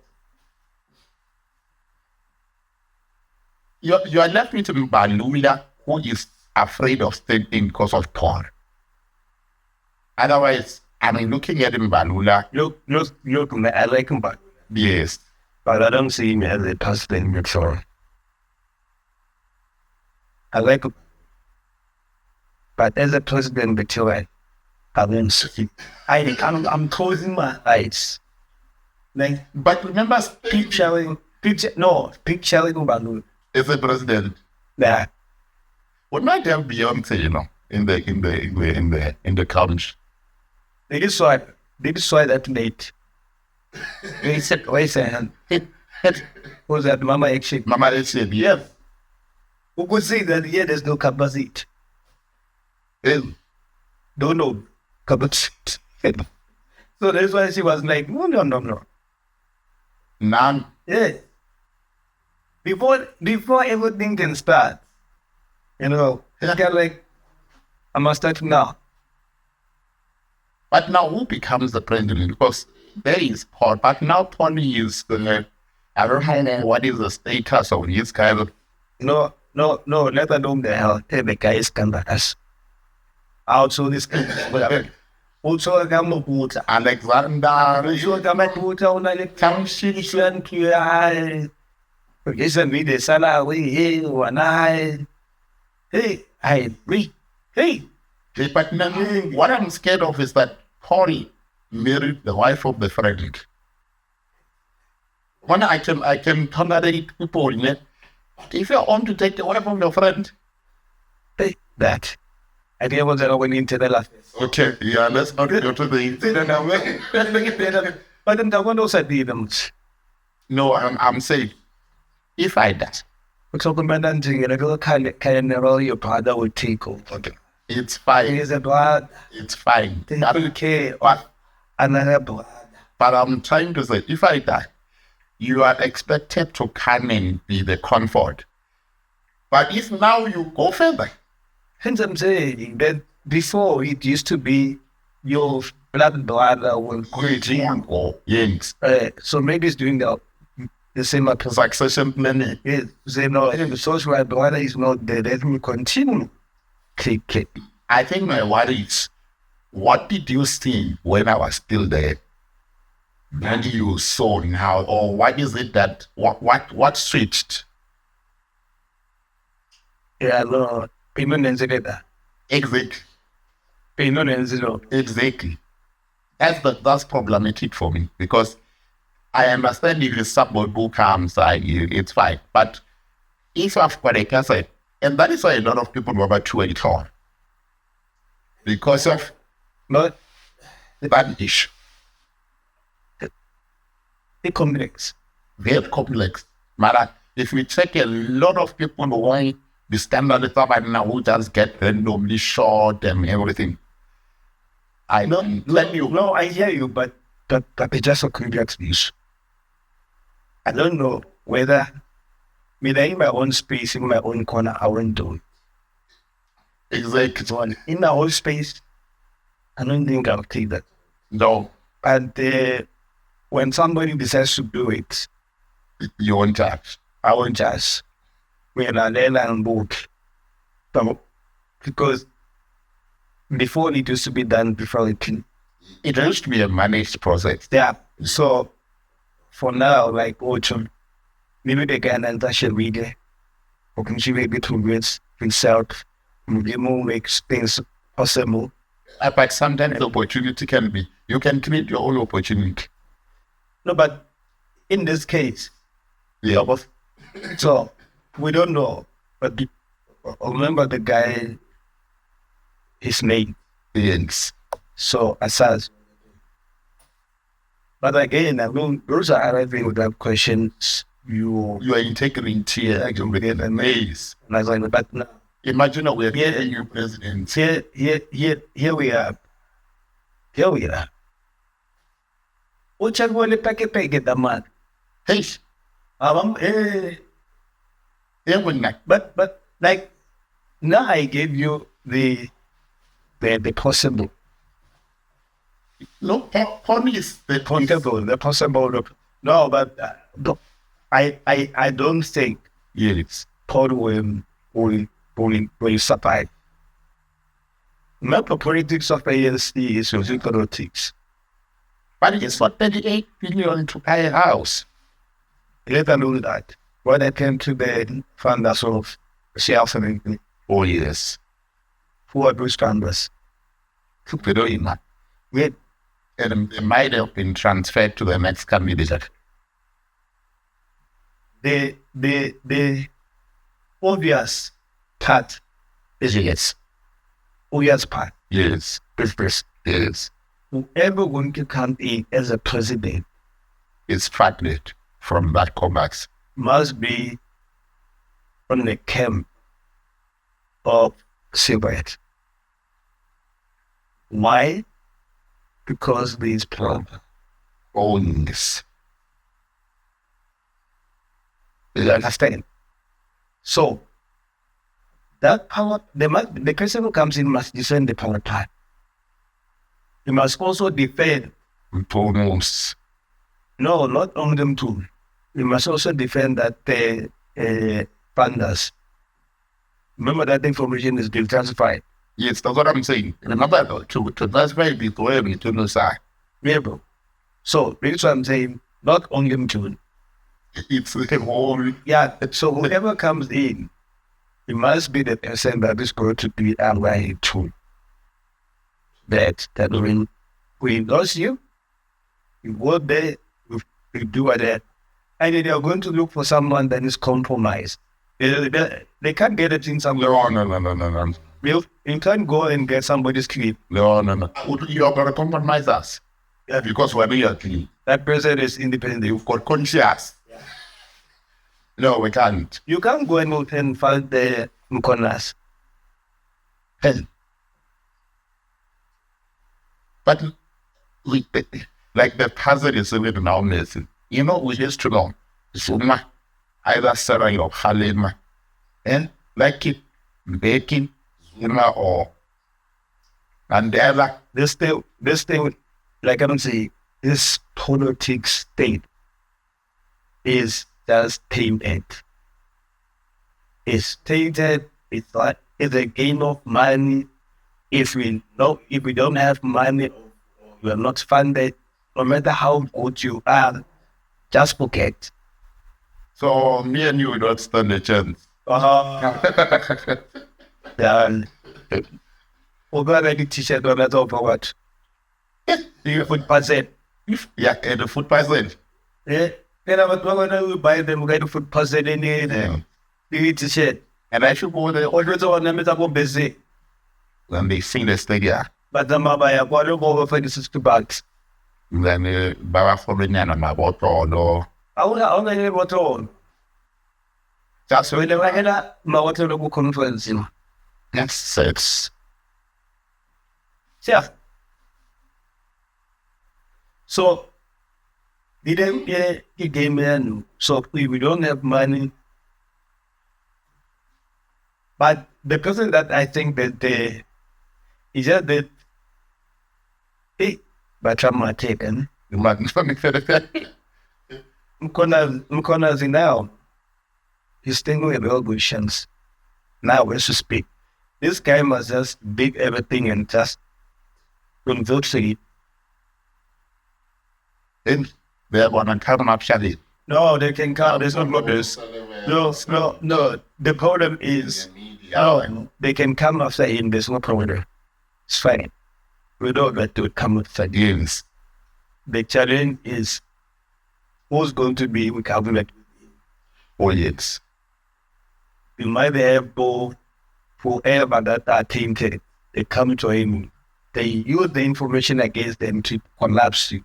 You are left with Balula, who is afraid of standing because of porn. Otherwise, I mean, looking at him, Balula. Look, I like him, but yes. But I don't see him as a president, sure. I like him. But as a president, I don't see. I'm closing my eyes. But remember, picturing Balula. As a president. Yeah. We might have Beyonce, in the country. They just saw that late. They said, wait a second. Was that Mama Action? Mama Action, yes. Who could say that here there's no capacity? Don't know capacity. So that's why she was like, no. None. Yeah. Before everything can start, it's kind of like, I must start now. But now who becomes the president? Because there is Paul, but now Tony is I don't know what is the status of his kind of. No, let alone the hell. The guy is scandalous. Also, this guy. Also, I got no water. Alexander. Also, I got my water on the township. Isn't me the salary here when I agree. Hey. But now, what I'm scared of is that Paul married the wife of the friend. I can tolerate people, if you want to take the wife of your friend, that. I didn't want to go into the last. Okay, yeah, let's not go to the internet. But then the one also did them. No, I'm saying, if I die, So the man and the regular kind of your father would take over. it's fine. It is a blood. It's fine. Okay, But another blood. I'm trying to say, if I die, you are expected to come and be the comfort. But if now you go further, Hence I'm saying that before it used to be your blood will yes, so maybe it's doing the same approach. succession planning. Yes, they know the social blood is not there. Let me continue. Okay. I think my worry is, what did you see when I was still there? Then you saw now, or what is it that what switched? Yeah, no, payment and zero. Exactly. Payment and zero. Exactly. That's problematic for me, because I understand if it's somebody who comes, it's fine. But if I've got a cancer, and that is why a lot of people number 2 and 4, because of Not that issue. the complex. Very complex. But if we check a lot of people who want the standard stuff and now who just get randomly shot and everything. I don't let you. No, I hear you, but it's just a complex issue. I don't know whether in my own space, in my own corner, I won't do it. Exactly. In my own space, I don't think I'll take that. No, And when somebody decides to do it, you won't touch. I won't just when I learn book. So, because before it used to be done before it can. It used to be a managed process. Yeah. So for now, like Ocean, maybe they can enter social media, or can she maybe to reach himself, maybe more makes things possible. But sometimes the opportunity can be, you can create your own opportunity. No, but in this case, Yeah. so we don't know. But remember the guy, his name. Yes. So Assad. But again, I mean, those are arriving with that questions. You are integrity and you get amazed. And I was like, but now, imagine we're getting a new president. Here we are. Here we are. Which one the packet the man? Hey, but like now I gave you the possible. No, is the possible. No, but I don't think Paul will survive. Not the politics of ANC is using politics. But it's for 38 billion to buy a house. Let alone that. When I came to the funders of shelf and oh yes. Who are those funders? Wait. And it might have been transferred to the next candidate. The obvious part is yes. Obvious part. Yes. Yes. Whoever going to come in as a president is funded from that COMEX. Must be from the camp of cigarette. Why? Because these problems. Owns. You understand? So that power, the person who comes in must defend the power type. He must also defend. Almost. No, not on them too. We must also defend that the funders. Remember that information is declassified. Yes, that's what I'm saying. Remember to classify the poem to the side. Yeah, bro. So that's what I'm saying. Not on them too. It's the whole. Yeah. So whoever comes in, it must be the person that is going to be aligned to that when we lost you, you work there, we do that. And then they're going to look for someone that is compromised. They can't get it in somewhere. No. You can't go and get somebody's clip. No. You're going to compromise us. Yeah, because we're really clean. That person is independent. You've got conscience. Yeah. No, we can't. You can't go and find the Mkonas. But like the puzzle is even now missing. You know, we used to know Zuma, either Sarah or Halima, and like it baking Zuma or Mandela. This thing, like I'm saying, this politics state is just tainted. It's tainted. It's like it's a game of money. If we don't have money, we are not funded. No matter how good you are, just forget. So me and you don't stand a chance. Over any t-shirt, no matter for what. The food person. Yeah, and the food person. Yeah. Then I was going to buy them, get the food person in it. The t-shirt. And I should go there. Always on them is about busy. When they sing the stadium. But the mama, I bought them over for the $60. Then Baba for the nana, my water or I only have water on. Just when I had my water local conference, That's six. Yeah. So, they didn't get a game man. So, we don't have money. But the person that I think that is just that, but I'm taken. Mkonazi now, he's thinking about questions. Now, we should speak. This guy must just big everything and just convert to it. Then they want to come up, shall it? No, they can come. There's no this. No. The problem is, they can come after him. There's no problem. It's fine. We don't let to come after him. The challenge is who's going to be with government. Oh, yes. You might have whoever that are tainted. They come to him. They use the information against them to collapse you.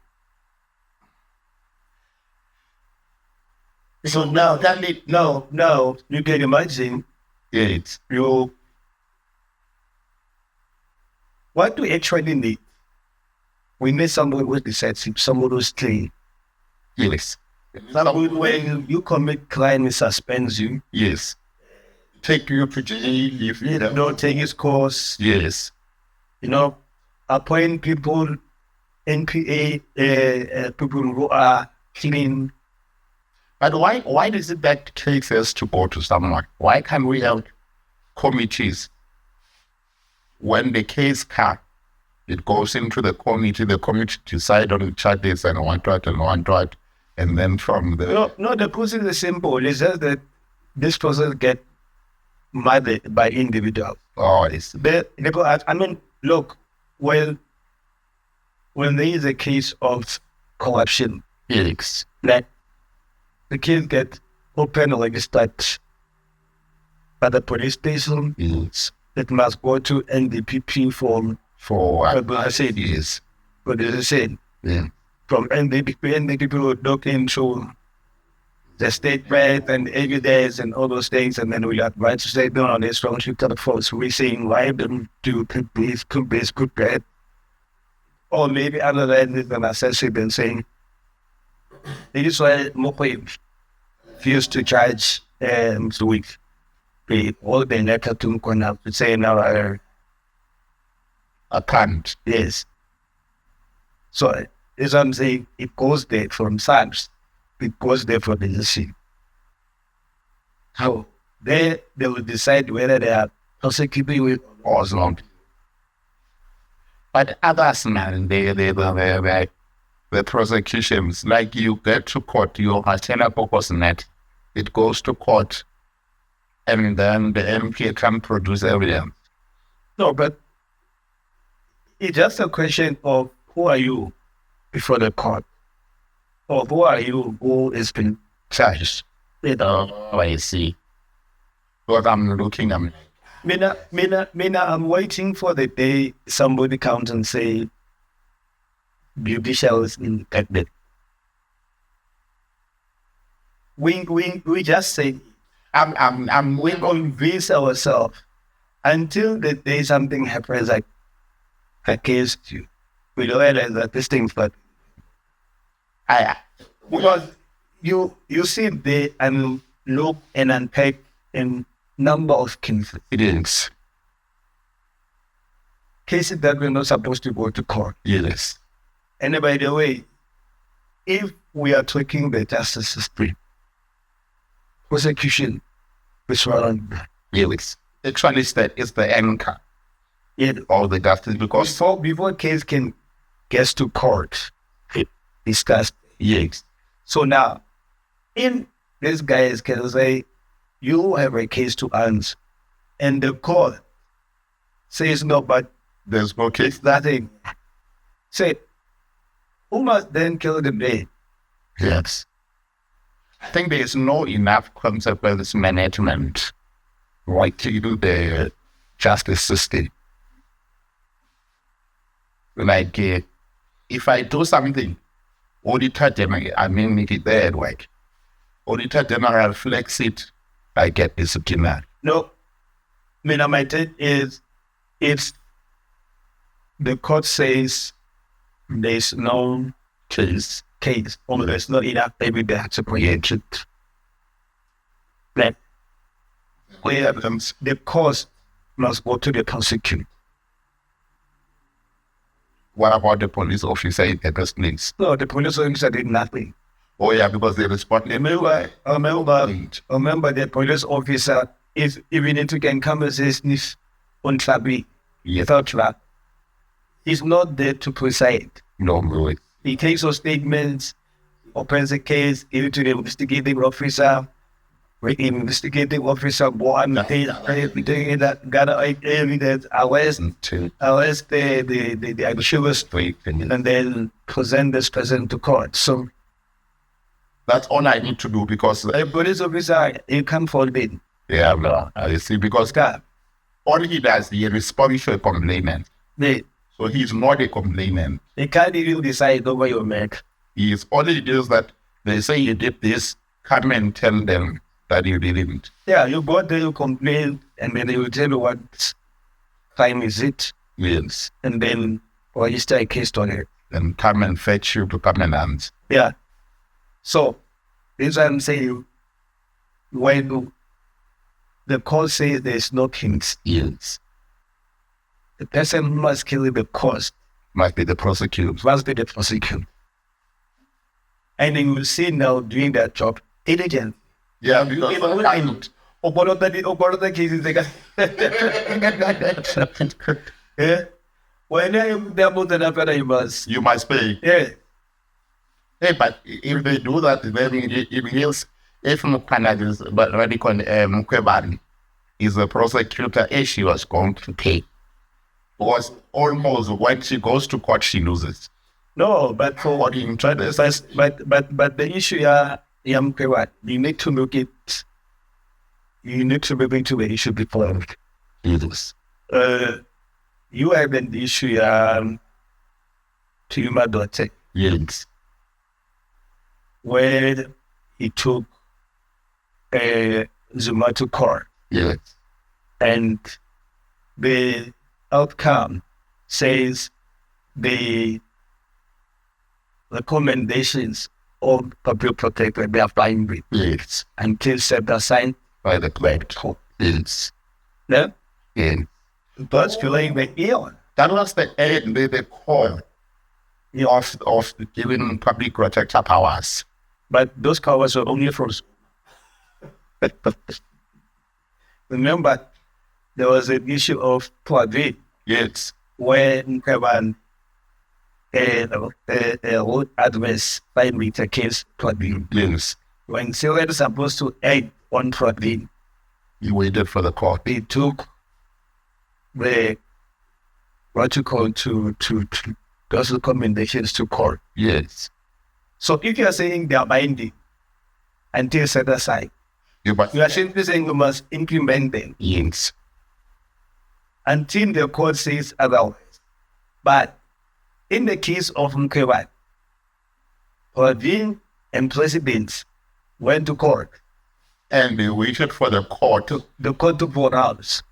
So now you can imagine what do we actually need? We need someone who's decisive, someone who's clean. Yes. Someone when you commit crime, it suspends you. Yes. Take you to jail if you don't take his course. Yes. Appoint people, NPA, people who are clean. But why does it that takes us to go to someone? Why can't we have committees? When the case comes, it goes into the committee decide on the charges and one right, and then from the... No, the process is simple. It's just that this process get murdered by individuals. Oh, it's... Look, when there is a case of corruption, yes, like the case get open or registered by the police station, yes, it must go to NDPP for yes. But as I said, yeah. From NDPP will look into the statement and evidence and all those things, and then we advise to say, no, this wrong, you can force. We're saying, why don't do could bad? Or maybe other than it, an assessment and saying, this is why Mokwe refused to charge the week. All the letter to Mkona to say now account. Yes. So as I'm saying, it goes there from SARS. It goes there for the nation. So they will decide whether they are prosecuting with or not. But others, man, the prosecutions, like you get to court, you are purpose net. It goes to court, and then the MP can produce evidence. No, but it's just a question of who are you before the court, or who are you who has been charged. I see. What I'm looking at, I'm waiting for the day somebody comes and say, judicial is independent. We just say, we convince ourselves until the day something happens like against you. We realize that this thing's but because you sit there and look and unpack a number of cases. It is. Cases that we're not supposed to go to court. Yes. And by the way, if we are talking the justice system, prosecution is wrong. Yes. Actually, it's the anchor of the justice because before case can get to court, it discussed. Yes. So now, in this guys can say, you have a case to answer, and the court says no, but there's no case. Nothing. Say, who must then kill the man? Yes. I think there is no enough consequence management right to the justice system. Like, if I do something, Auditor General, I mean, it there, like, Auditor General flex it, I get disciplinary. No. My take is, if the court says there's no case, or there's not enough evidence to create it, then the court must go to the prosecutor. What about the police officer in the first place? No, the police officer did nothing. Oh yeah, because they responded. Remember the police officer is even if you can come and say this on Fabi without that. He's not there to preside. No, really. He takes those statements, opens the case, give it to the investigating officer. The investigating officer go and everything that gather evidence, arrest the accused, and then present this person to court. So that's all I need to do because a police officer, you can't fall in. Yeah, no, I see, because all he does, he responds to a complainant. So he's not a complainant. He can't even decide over your make. He's only does that. They say you did this, come and tell them that you didn't. Yeah, you go there, you complain, and then they will tell you what time is it. Yes. And then register a case on it. And come and fetch you to come and answer. Yeah. So, this is what I'm saying. When the court says there's no case, yes, the person who must kill the cause must be the prosecutor. And then you will see now doing that job diligent. Yeah, because the cases they got. Yeah. When you must. You must pay. Yeah. Hey, but if they do that, then it means if Mukana but radical Mukebani is a prosecutor, she was going to pay. Because almost when she goes to court, she loses. No, but for what you try to but the issue you need to look at. You need to look into the issue before. Yes. You have an issue to my daughter. Yes. Where he took Zuma to court. Yes. And the outcome says the recommendations of public protector they are flying with. Yes. Until set aside by the court. Yes. Yeah? Yes. But feeling the ill. That was the end with the core of giving public protector powers. But those powers are only for remember, there was an issue of Tuavi. Yes. When Kevin road adverse 5 meter case Tuavi. Yes. When Sylvia is supposed to act on Tuavi, he waited for the court. He took the protocol to those recommendations to court. Yes. So if you are saying they are binding until set aside, you are simply saying we must implement them. Yes. until the court says otherwise. But in the case of Mkewan, Pravin and President went to court. And they waited for the court. The court to pronounce.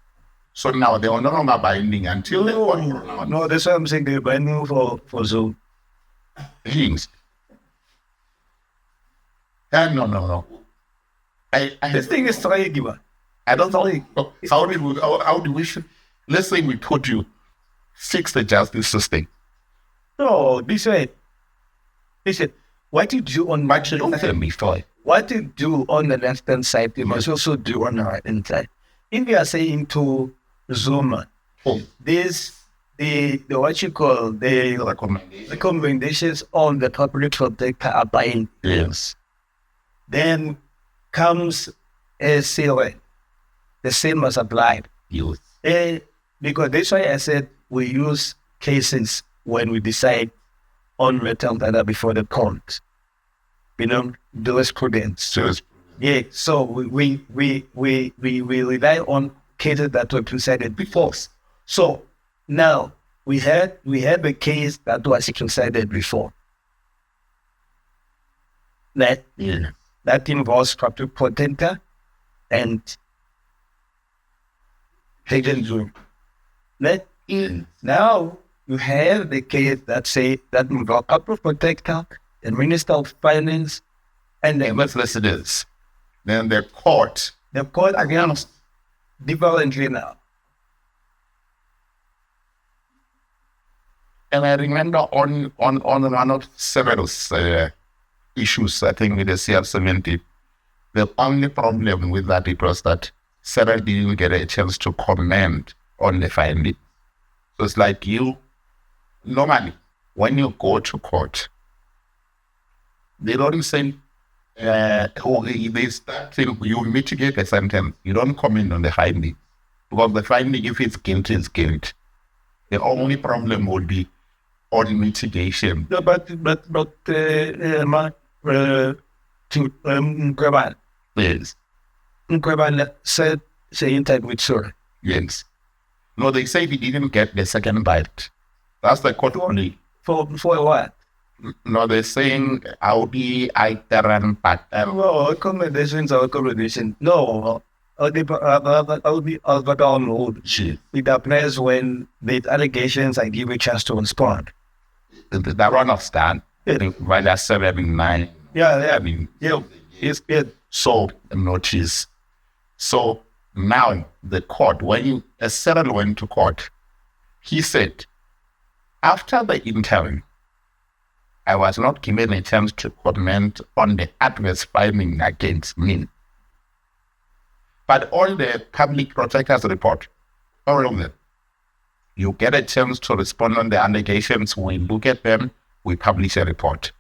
So now they are no longer binding until the court pronounce. No, that's what I'm saying. They're binding for Zoom. Things. No. This thing is tricky. I don't know. How do we should, let's say we put you, fix the justice system. No, this way. What you do on But you don't tell me, Floyd. what you do on the left-hand side, you must also do on the right-hand side. If you are saying to Zuma, this, the what you call the recommendations on the public protector are binding. Yes. Then comes a ceiling. The same must apply. Yes. Because that's why I said we use cases when we decide on matters that are before the court. Jurisprudence. Yeah, so we rely on cases that were decided before. So now we have a case that was decided before. That involves public protector and hidden room. Now you have the case that involves public protector, the Minister of Finance, and the Listeners. Then the court. The court against differently now. And I remember on one of several issues, I think with the CR70, the only problem with that it was that Sarah didn't get a chance to comment on the finding. So it's like normally, when you go to court, they don't say, there's that thing, you mitigate a sentence, you don't comment on the finding. Because the finding, if it's guilt, it's guilt. The only problem would be on mitigation. No, but Mkewan. Yes. Mkewan said she entered with Sir. Yes. No, they say he didn't get the second bite. That's the court only. For what? No, they're saying Audi Iteran Pat. Well, accommodations are accommodation. No. Audi Alvadon Road. It applies when the allegations I give a chance to respond. The run of stand. Right at 7-9. Yeah. I mean, It's good. So notice. So now the court, when Cyril went to court, he said, after the interview, I was not given a chance to comment on the adverse finding against me. But all the public protectors report, all of them, you get a chance to respond on the allegations. We look at them, we publish a report.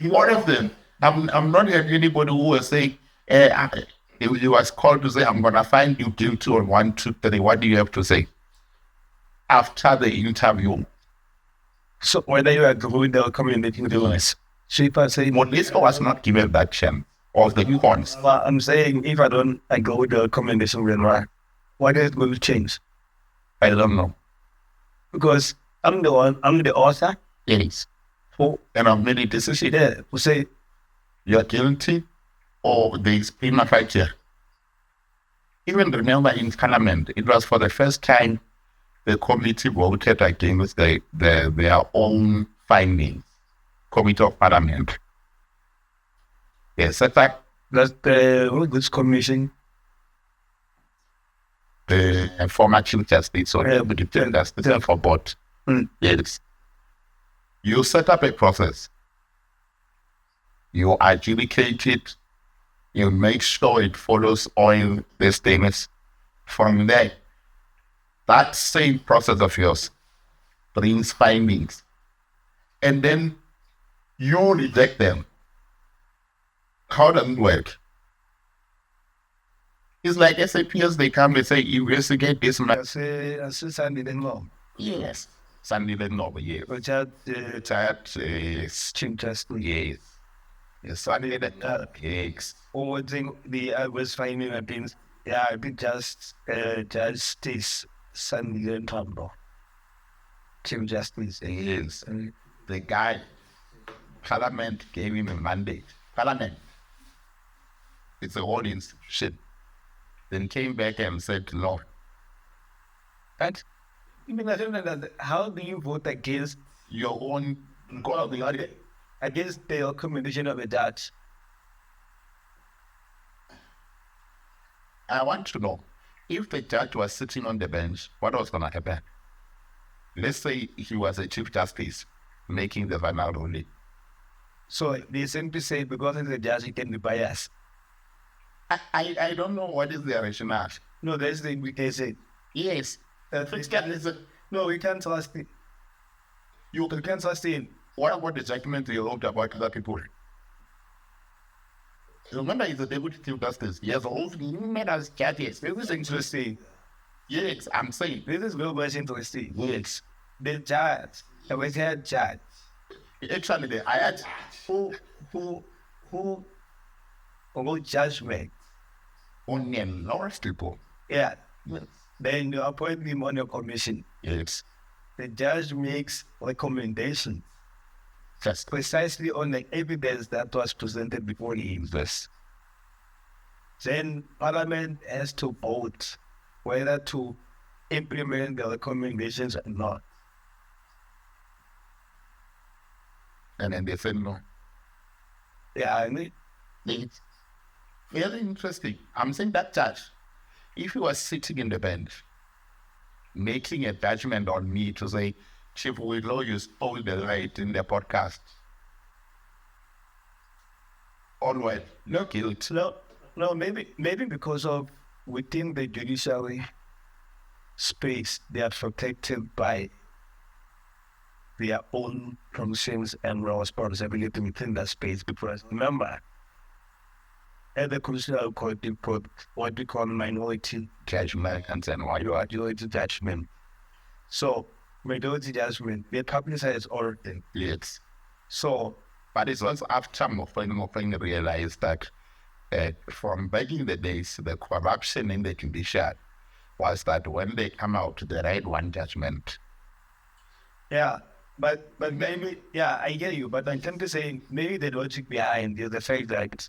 One of them, I'm not hearing anybody who was saying, he was called to say, I'm going to find you guilty on 1, 2, 3. What do you have to say? After the interview. So whether you agree with the community viewers, Shipa saying, Monisco was not given that chance of the courts. I'm saying if I don't agree with the commendation renewal, what is going to change? I don't know. Because I'm the author. Yes. Who, and I've made a decision. Yeah, who say you're guilty or there is prima facie. Even remember in Parliament, it was for the first time the committee voted against their own findings. Committee of Parliament. Yes, that's this commission. The former Chief Justice or the Deputy Justice for both. Yes. You set up a process. You adjudicate it. You make sure it follows all the statements. From there, that same process of yours brings findings. And then you reject them. How does it work? It's like SAPs, they come, they say, investigate this matter. I say Sandy then law. Yes. Sandy then law, yeah. Richard, Chief Justice. Yes. Yes, Sunday the cakes. Or one thing I was finding I've been just justice Sunday Tumble. Chief Justice. Yes. The guy, Parliament gave him a mandate. Parliament. It's a whole institution. Then came back and said, no. And I mean, I don't know how do you vote against Your own God, against the recommendation of a judge? I want to know, if the judge was sitting on the bench, what was going to happen? Let's say he was a Chief Justice making the final ruling. So they simply say because it's a judge, he can be biased. I don't know what is the rationale. No, that's the implication. Yes. No, we can't trust it. You can't trust him. What about the judgment he wrote about other people? Remember, he's a deputy Chief Justice. He has also made us judges. This is interesting. Yes, I'm saying. This is very much interesting. Yes. The judge, the retired judge, Actually, the ayat who wrote judgment. on a lot of people. Yeah. Yes. Then you appoint him on your commission. Yes. The judge makes recommendations Just precisely on the evidence that was presented before him. this. Then Parliament has to vote whether to implement the recommendations or not. And then they said no. Yeah, I mean, It's very interesting. I'm saying that judge, if he was sitting in the bench, making a judgment on me to say, Chief Willow, you stole the right in the podcast. Onward, no guilt. no, maybe because of within the judiciary space, they are protected by their own functions and responsibility within that space. Because remember, at the Constitutional Court, they put what we call minority Judgment and then why you are. majority judgment. So, majority judgment, they publicize all of them. Yes. So, But it's also after Mofeng realized that from back in the days, the corruption in the judiciary was that when they come out to the right one judgment, yeah, but maybe, yeah, I get you, but I'm trying to say maybe the logic behind is the fact that,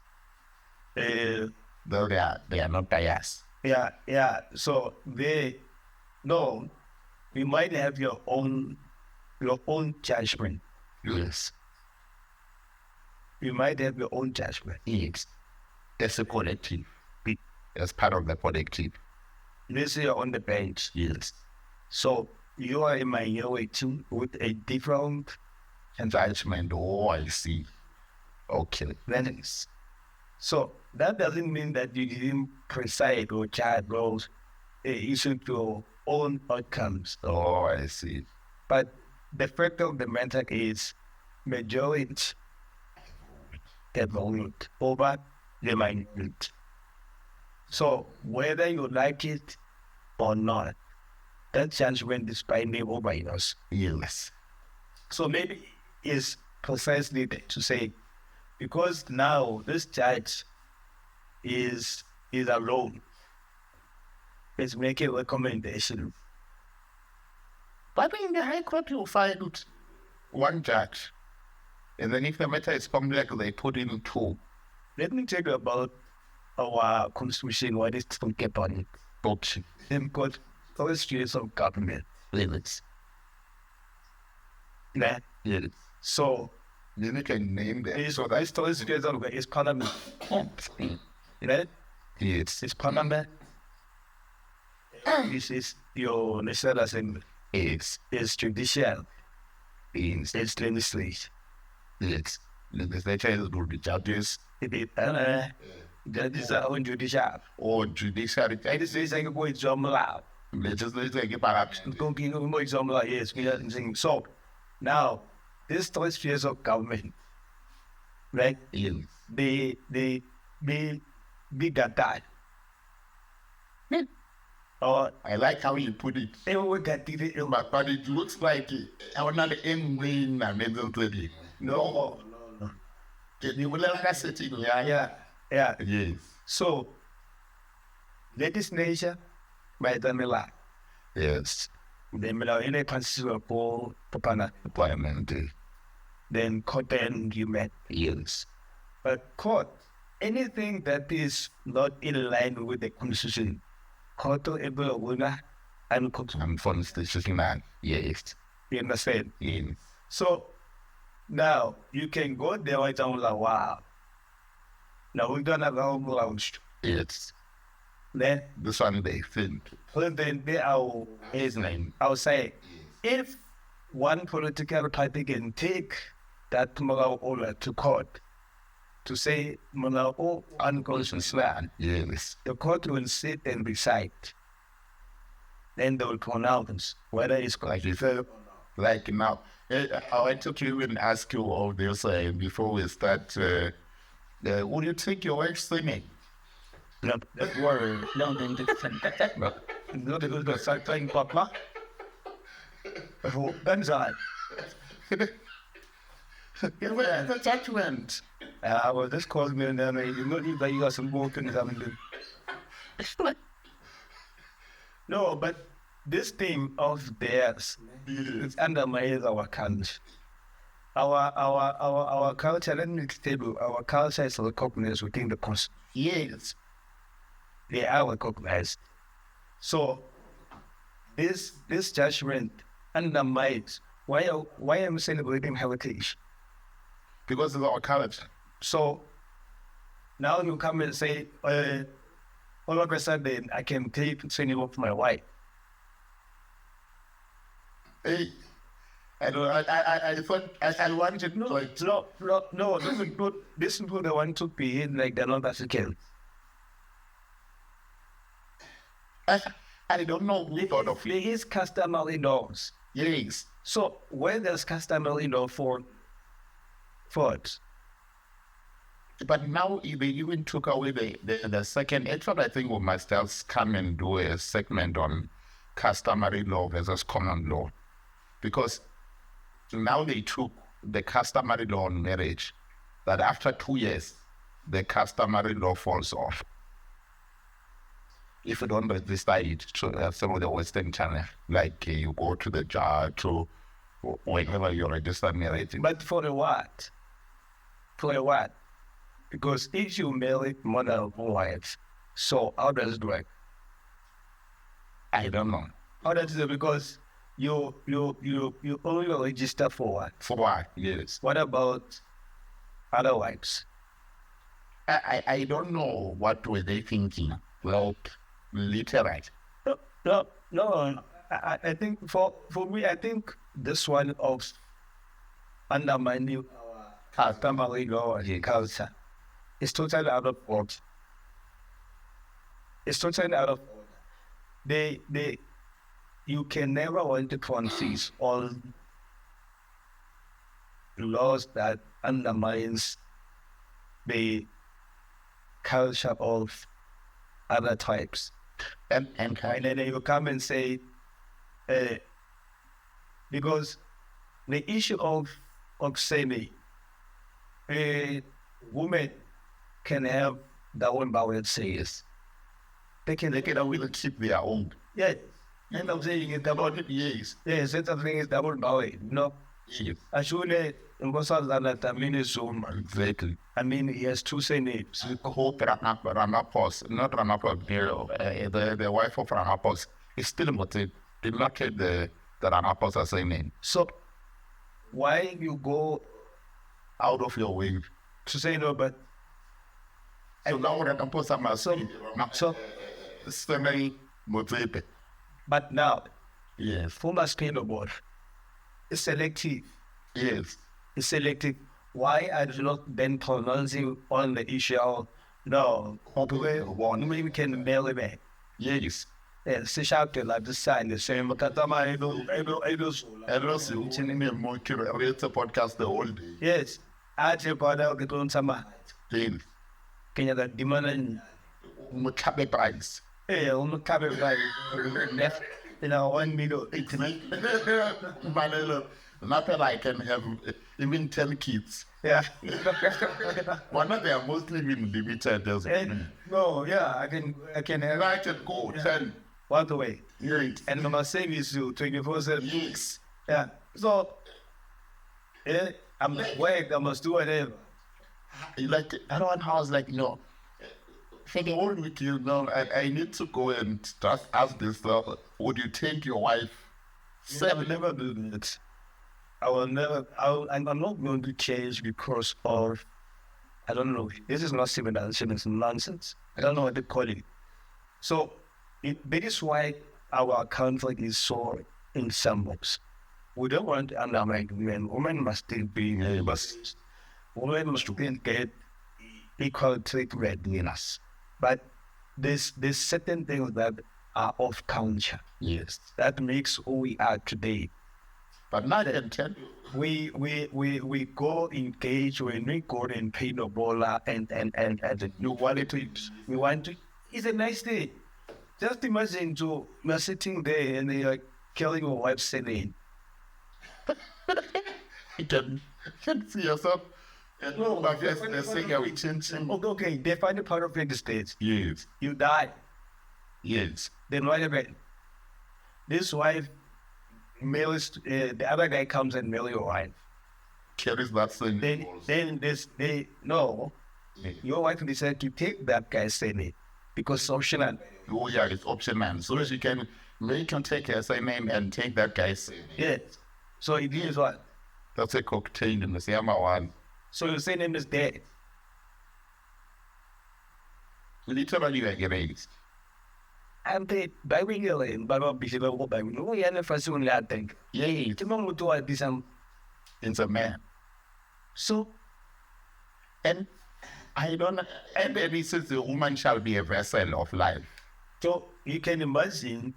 though they are not biased. yeah, so we might have your own judgment. Yes. You might have your own judgment. Yes. As a collective. As part of the collective. Let's say you're on the bench. Yes. So you are a minority with a different Judgment. Oh, I see. Okay. lens. So that doesn't mean that you didn't preside or judge roles issue your own outcomes. Oh, I see. But the fact of the matter is majority get vote over the minority. So whether you like it or not, that judgment is binding over us. Yes. So maybe it's precisely to say, because now this judge is alone, is making a recommendation. But in the High Court, you'll find one judge. And then if the matter is complex, they put in two. Let me tell you about our constitution, what is talking about it. But They've got 3 spheres of government. limits. Yeah. Yes. So Then you can name them. these 3 spheres of government is parliament. Right? Yes. It's parliament. This is your national assembly. Yes. It's judicial. Yes. It's legislature. Yes. Legislature is good with judges Judges are on judicial. or judiciary. I just say something about Jomla. Legislature perhaps. Yes, we are saying so. Now, these 3 spheres of government, right? Yes. They got that. Or I like how you put it. they will get it. But it looks like I want not end in and legislative. No. You will have sitting, yeah. Yes. So, legislation by the Mila. Yes. The Mila in a considerable Papana. Employment. Then cotton you met. Yes. But court, anything that is not in line with the constitution, court able winner and court. And for the man. Yes. You understand? Yes. So now you can go there right down like wow. Now we're gonna go launched. Yes. Then This one they think. then they are His name. I'll say if one political party can take that Mulao order to court to say Mulao unconstitutional, Yes. the court will sit and decide. Then they will pronounce whether it's correct. Like now, I want to even ask you all this before we start. Would you take your wife swimming? No, that word. No, no, no, the cycling papa. That's right. The judgment. Well, this calls me and then you know that you got some more things having to. No, but this thing of theirs is undermines our culture. Our culture, let me tell you, our culture is recognized within the constitution. Yes. They are recognized. So this judgment undermines why I'm celebrating heritage. Because of our culture. So now you come and say, all of a sudden I can take sending off my wife. Hey, I thought I wanted to know. No, this is good. I want to be like the non-African. I don't know who thought of it. There is customary laws. Yes. So when there's customary law for it. But now they even took away the second. Actually, I think we must just come and do a segment on customary law versus common law. Because now they took the customary law on marriage, that after 2 years, the customary law falls off. If you don't decide to some of the Western channel, like you go to the judge or whenever you're registered marriage. But for the what? For the what? Because if you marry more than one wife, so how does it work? I don't know. How does it work? Because you only register for what? For what? Yes. What about other wives? I don't know what were they thinking. Well, literally. No. I think for me, I think this one of undermining our customary law and culture is totally out of order. It's totally out of order. You can never want to concede all laws that undermines the culture of other tribes. And then you come and say, because the issue of saying women can have their own bowel says. They can will keep their own. Yes. And I'm saying it's about it. Yes. Yes, it's something is double bowel. No. Yes. Actually, in Exactly. I mean, he has two names. Hope Ramaphosa, not Ramaphosa, the wife of Ramaphosa is still motive. Did not take the Ramaphosa same name. So, why you go Out of your way. to say no, but So now Ramaphosa must same motive. but now, Yes. former spin board is selective. Yes. Is selective. Why are you not then pronouncing on the issue of no, women can marry me? Yes. Yes, she shouted like the sign the same. But I don't see more podcast the whole day. yes, I just brought out the don't summer. Yes. Kenya the demand. Mukabe price. Hey, I'm not coming right. Left, 1 minute. Manelo. Not that I can have even 10 kids. Yeah. One of them are mostly limited. No, yeah, I can have. I can go 10. By the way. Yes. And my same is you 24/7. Yes. Yeah. So, I'm at work, I must do whatever. Like, I don't know, I was like, no. For the whole week, I need to go and just ask this, would you take your wife? I will never do that. I'm not going to change because of, I don't know, this is not civilization, it's nonsense. I don't know what they call it. So, that is why our conflict is so in symbols. We don't want to undermine women. Women must still be neighbors. Women must get equal treatment in us. But there's certain things that are off culture. Yes. That makes who we are today. But not intent. We go engage when we go and pay the baller and you want to. It's a nice day. Just imagine you're sitting there and you're killing your wife sitting. You can see yourself. No, but they're saying how it's changing. Okay, they find a part of the stage. Yes. You die. Yes. Then what happened? This wife mails, the other guy comes and mail your wife. Carries that thing. Your wife decided to take that guy's surname because it's optional. Oh yeah, it's optional. So she can make him take her surname and take that guy's surname. Yes. So it is what? That's a cocktail in the same one. So your surname is dead. Literally like erased. And they bilingually, but not bilingual. We are never soon that thing. Yeah, it's a man. So, and I don't know, and then he says the woman shall be a vessel of life. So you can imagine,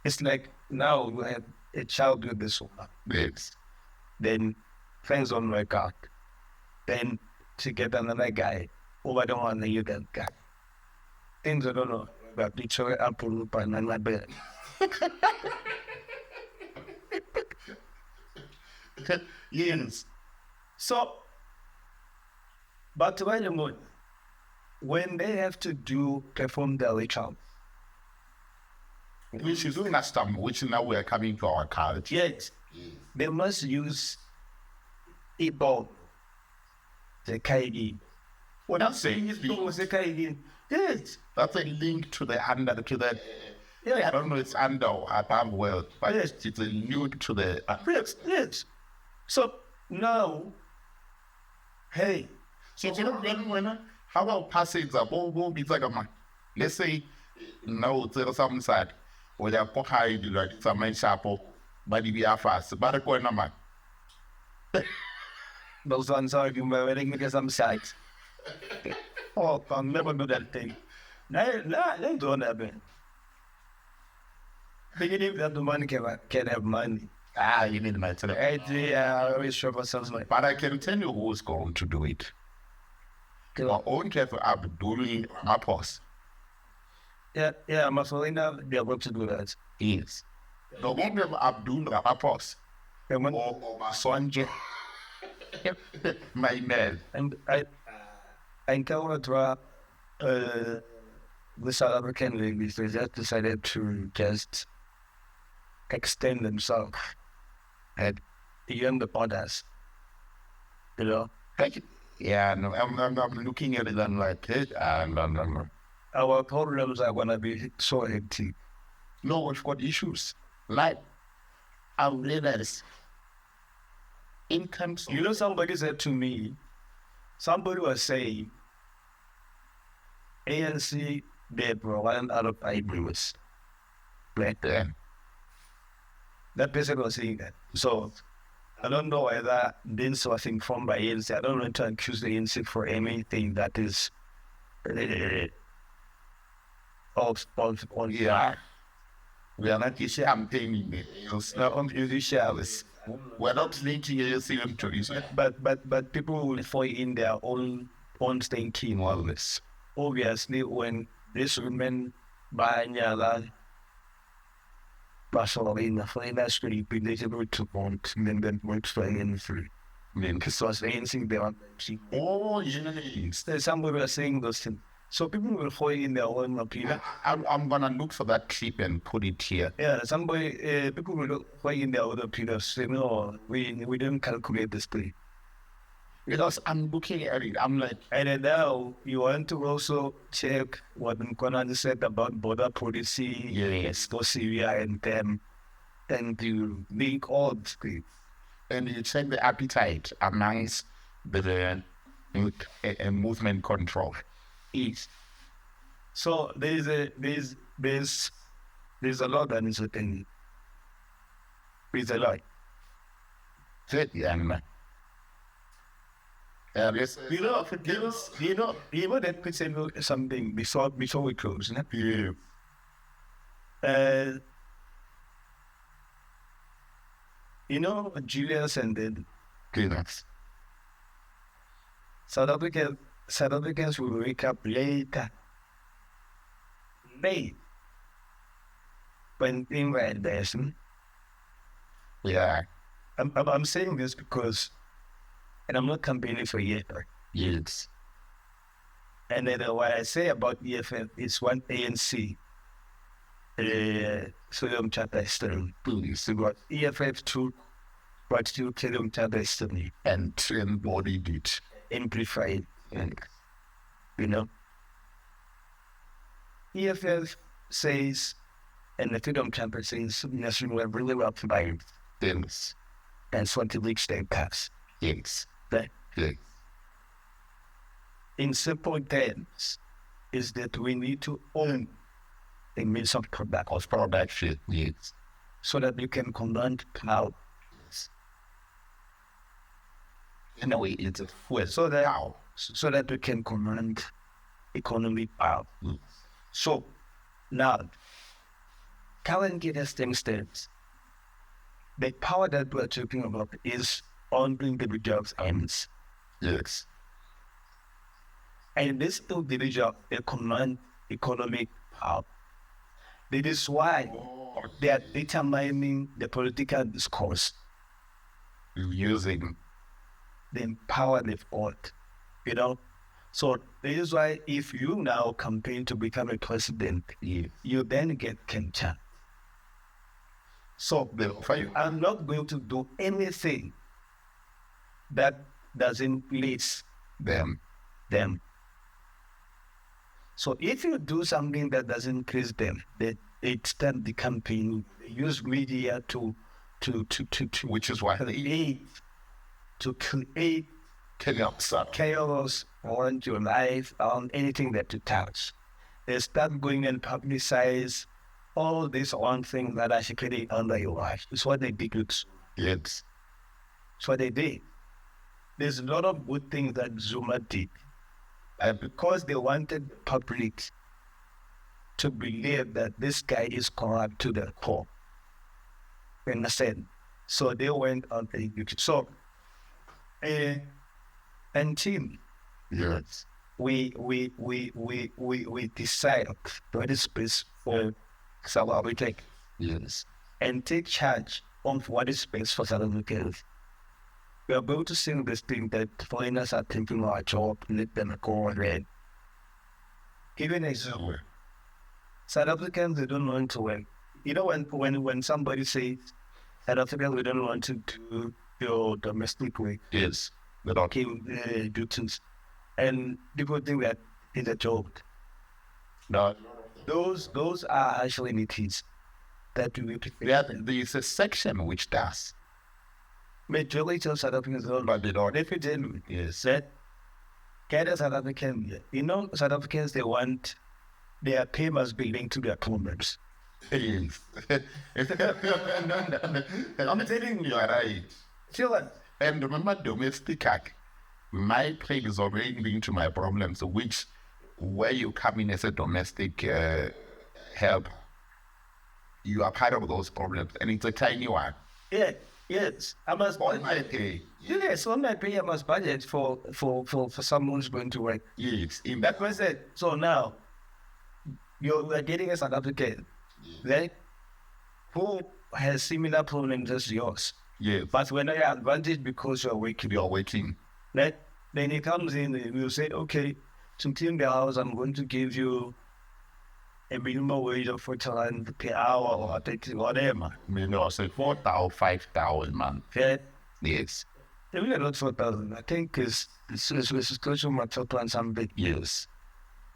it's like now you have a child with this woman. Yes. Then things don't work out. Then she get another guy. Oh, I don't want to use that guy. Things I don't know about each other, apple and my bed. Yes. So, but wait a moment. When they have to perform their ritual, which is doing that stuff, which now we're coming to our culture. Yes. They must use Igbo, the Kaigi. What I'm saying is the Kaigi. Yes. That's a link to the yeah. I don't know, it's under or above world, but yes. It's a link to the yes. So now, hey. So how about passage up? It's like a man. Let's say no, there's some side where they're high, like some sharp, but if you are fast, but a corner man. Those ones are you wearing because I'm sides. Oh, I'll never do that thing. No, they don't have it. They believe that the man can have money. You need money. I always sure for something. But I can tell you who's going to do it. Our own Jeff Abdul Apos. Yeah, Masolina, they're going to do that. Yes. The one of Abdul Apos. Or Masonja. My man. And I encountered the South African ladies, they just decided to just extend themselves and beyond the borders. You know? Yeah, no, I'm looking at it and like, our problems are going to be so hectic. No, we've got issues. Like, our leaders. In terms of... You know, somebody said to me, somebody was saying, ANC, they provide out of ideas. Like that. That person was saying that. So, I don't know whether this was informed by ANC. I don't want to accuse the ANC for anything that is yeah. We are not campaigning. We're not linking anything to this. But people will fall in their own thinking always. Obviously, when these women buy Nyala, personally in the finance really been able to want and then works for anything. Because I was anything beyond Oh, yes. some people are saying those things. So people will fall in their own opinion. I'm gonna look for that clip and put it here. Yeah, somebody, people will fall in their own opinions. Say, no, we didn't calculate this thing. Because I'm looking at it, I'm like, And then now you want to also check what Nkonan said about border policy, yes, for Syria and them, and you link all these things. and you check the appetite amongst the movement control. East. So there's a lot that is happening. There's a lot. Yeah. Yes. You know, let me tell you something before we close. Yeah. You know, Julius and then Goodness. South Africans will wake up later. Late. When things like this. Yeah. I'm saying this because, and I'm not campaigning for yet. Yes. And then what I say about EFF is one ANC. Freedom Charter history. So what EFF took, but still Freedom Charter history And embodied it. amplified. You know, EFF says, and the Freedom Charter says, national are really well provided. Yes. And so to reach their paths. Yes. That, Yes. in simple terms, is that we need to own the means of Production. Yes. so that you can command power. In a way, it's a fuel. So that we can command economic power. Yes. So now, currently as things stands, the power that we're talking about is on individuals' hands. Yes. And this individual, they command economic power. That is why they are determining the political discourse, Using. the power they've got, you know. So this is why if you now campaign to become a president, you then get captured. So I'm not going to do anything that doesn't please them. So if you do something that doesn't please them, they start the campaign, use media to Which is why create chaos on your life, on anything that you touch. They start going and publicize all this one thing that are secretly under your life. It's what they did. Yes. It's what they did. There's a lot of good things that Zuma did. And because they wanted the public to believe that this guy is corrupt to the core. You understand? So they went on the YouTube. So, and team, Yes. we decide what is best for South Africa Yes. and take charge of what is best for South Africans. We are going to sing this thing that foreigners are taking our job, let them go and give an example. South Africans, they don't want to work. You know, when somebody says, South Africans, we don't want to do your domestic work. Yes. Okay, do things. And people think that it's a joke. No. Those are actually entities that we need to fix. Yeah, there's a section which does. Majority of South Africans don't. But they don't. If you didn't, Yes. that get a South African, you know, South Africans, they want their pay must be linked to their problems. Yes. I'm telling you, right. Feel that? And remember, domestic act, my pay is already linked to my problems, which where you come in as a domestic help, you are part of those problems, and it's a tiny one. Yeah, yes. I must On my pay. Yes, on my pay I must budget for someone who's going to work. Yes. In That was it. So now you are getting a South African, right? who has similar problems as yours. Yes. But when I advantage because you're working, then he comes in and will say, okay, to clean the house, I'm going to give you a minimum wage of 40 rand per hour or 30, whatever. Maybe say 4,000, 5,000, man. Okay? Yes. They really not 4,000. I think it's close to my top and some big years.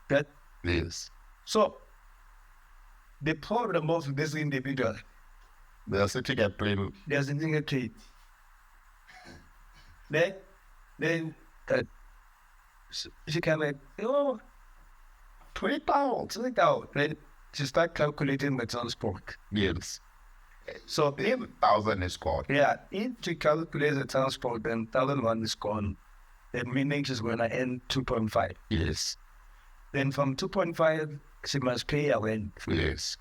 That Yes. so the problem of this individual, They're sitting at plane. there's a thing to it. Then she can like, oh, 20,000. Then she start calculating the transport. Yes. So 10,000 is called. yeah, if she calculates the transport, then 1,001 is gone. That meaning she's going to end 2.5. Yes. Then from 2.5, she must pay a rent. Yes.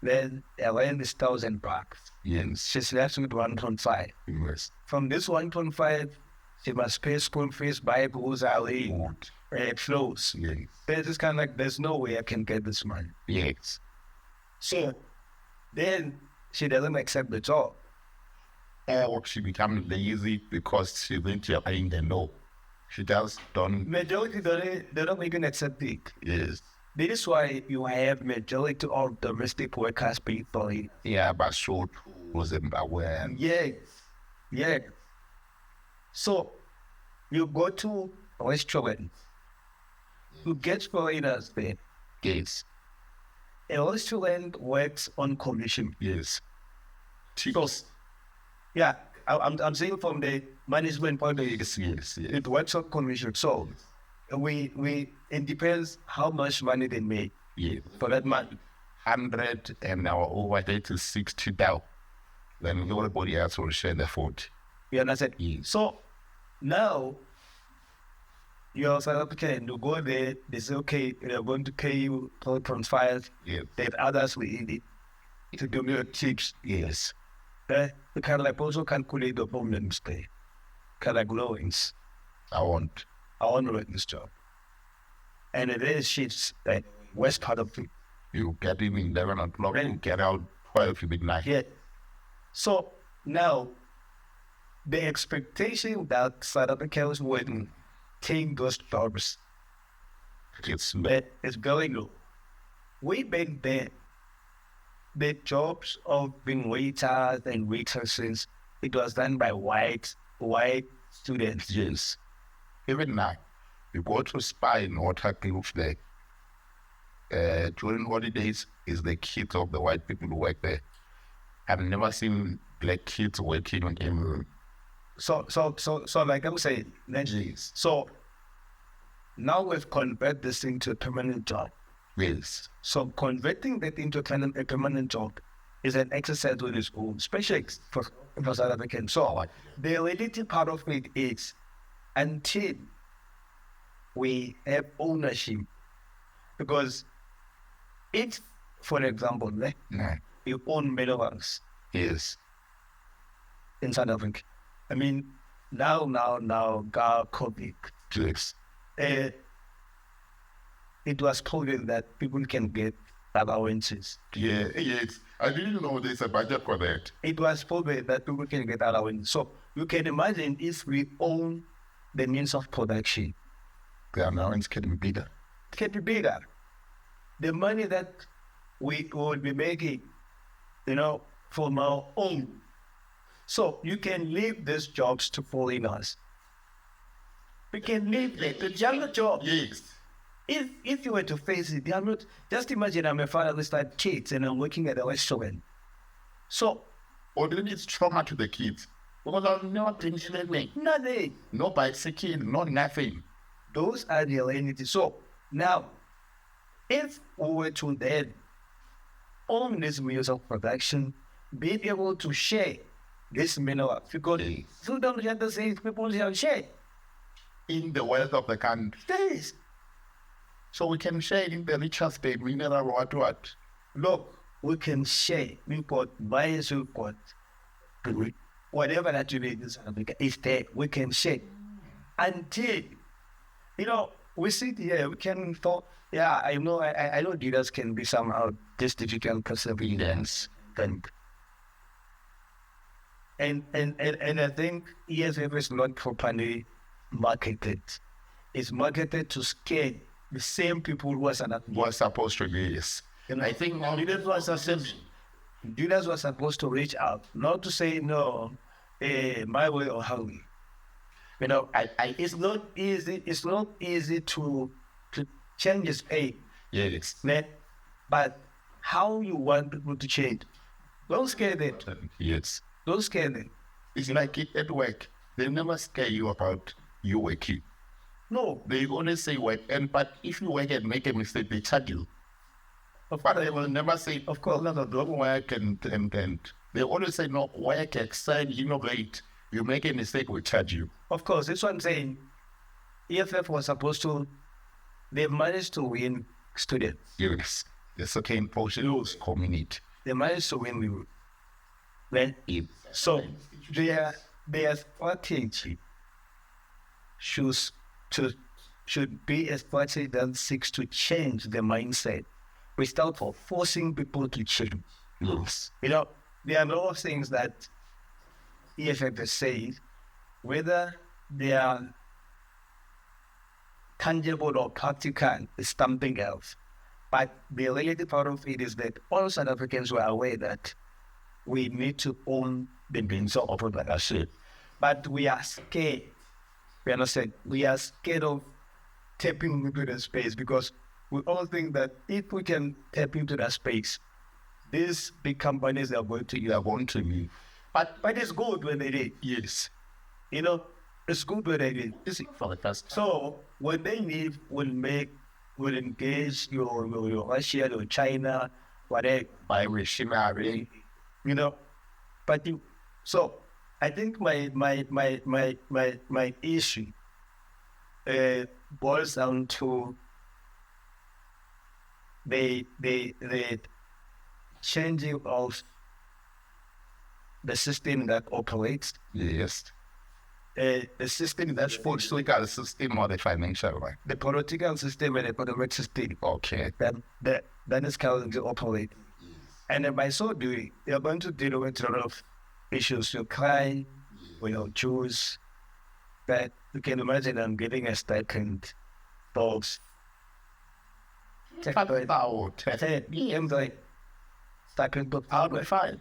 Then a rent is 1,000 bucks. Yes. She's left with 1.5. Yes. From this 1.5, she must pay school fees, buy grocery, clothes. Yes. Then it's kind of like, there's no way I can get this money. Yes. So then she doesn't accept the job. Or she becomes lazy because she thinks you're paying the no. She just don't. Majority, they don't even accept it. Yes. This is why you have majority of domestic workers people. Yeah, but so wasn't aware. Yes. Yes. So you go to a restaurant, you get foreigners there. Yes. A restaurant works on commission. Yes. So, yeah, I'm saying from the management point of view, Yes. it works on commission. So it depends how much money they make Yes. for that month. 100 and our overhead is 60 down. Then everybody else will share the food. You understand? Yes. So now you're South African, you go there, they say, okay, they're going to pay you 12.5, Yes. then others will eat it to give you tips. Yes. You can like also calculate the problems there. Kind of glowings. I want. I want to work this job. And it is shits like west part of it. You get in 11 o'clock, you get out 12 midnight. Yeah. So now the expectation that South Africans would take those jobs It's is very low. Way back then, the jobs of being waiters and waitresses, it was done by white students. yes. Even now, you go to Spa in Waterkloof there. During holidays, is the kids of the white people who work there. I've never seen black kids working on them. So like I'm saying, Yes. so now we've converted this into a permanent job. Yes. So converting that into a permanent job is an exercise with its own, especially for South Africans. So the reality part of it is until we have ownership, because if, for example, you own minerals Yes. in South Africa, I mean, now, COVID, Yes. it was proven that people can get allowances. Yeah, yes. I didn't know there's a budget for that. It was proven that people can get allowances. So you can imagine if we own the means of production, The allowance can be bigger. it can be bigger. The money that we will be making, from our own. So you can leave these jobs to foreigners. We can leave the younger jobs. Yes. If you were to face it, they are not. Just imagine I'm a father with like kids and I'm working at a restaurant. So, Or then it's trauma to the kids. Because I'm not anything. nothing. No bicycle, no nothing. Those are the realities. So now, if we were to then own this means of production, be able to share this mineral, because you don't have to say people shall share. In the wealth of the country. Yes. So we can share in the richest state, mineral what? Look, we can share. We've got bias, we've got whatever that you need is there. We can share. Until, we sit here, we can talk. Yeah, I know leaders can be somehow this difficult perseverance. think. And I think ESF is not properly marketed. It's marketed to scare the same people who was supposed to be. Yes. And I think leaders were supposed to reach out, not to say no, my way or highway. It's not easy. It's not easy to change his aim. Yes. But how you want people to change? Don't scare them. Yes. Don't scare them. It's like at work. They never scare you about you working. No. They only say work. But if you work and make a mistake, they charge you. But they will never say, of course, no, don't work and. They always say, no, work, excel, innovate. You make a mistake, we charge you. Of course, that's what I'm saying. EFF was supposed to, they managed to win students. Yes. The second portion community. They managed to win the so their strategy should be a strategy that seeks to change the mindset without forcing people to change. Yes. There are a lot of things that EFF has said, whether they are tangible or practical is something else. But the reality part of it is that all South Africans were aware that we need to own the means of entrepreneurship. But we are scared. We understand? We are scared of tapping into the space because we all think that if we can tap into that space, these big companies are going to leave. But it's good when they did. Yes. It's good when they did. So when they leave, will engage your Russia, your China, whatever. By machinery. So I think my issue boils down to the changing of the system that operates. Yes. The system that's political system or the financial one? The political system and the economic system. Okay. That is currently operating. And by so doing, you're going to deal with a lot of issues. You crime, Jews, that you can imagine I'm getting a stipend, dogs. Stipend, I'll be fine.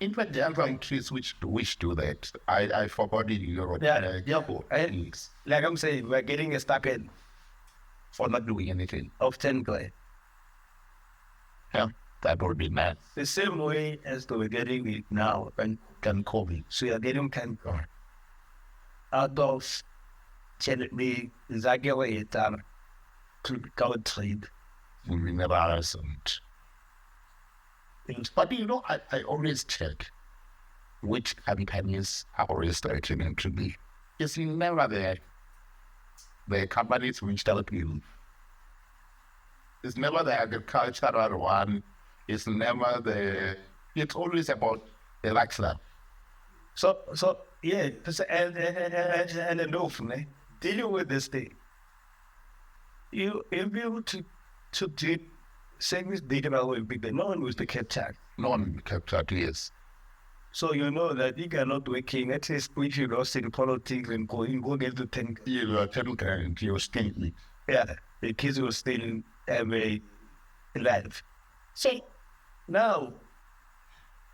In fact, there are countries which do that. I forgot in Europe. Like I'm saying, we're getting a stipend for not doing anything. Of 10 grand. Yeah, that would be mad. The same way as we're getting it now and can COVID. So you're getting 10 grand. Out of generally exactly to country. We never hasn't. But I always check which companies are always starting into me. It's never the companies which help you. It's never the agricultural one. It's never it's always about the lifestyle. So yeah, and enough, man. Dealing with this thing, you'll be able to do savings data will be the no one will be kept track. No one kept track, yes. So you know that you cannot working. At least if you lost in politics and go get to 10. You are 10 grand, you're still. Yeah, the kids will still have a life. So now,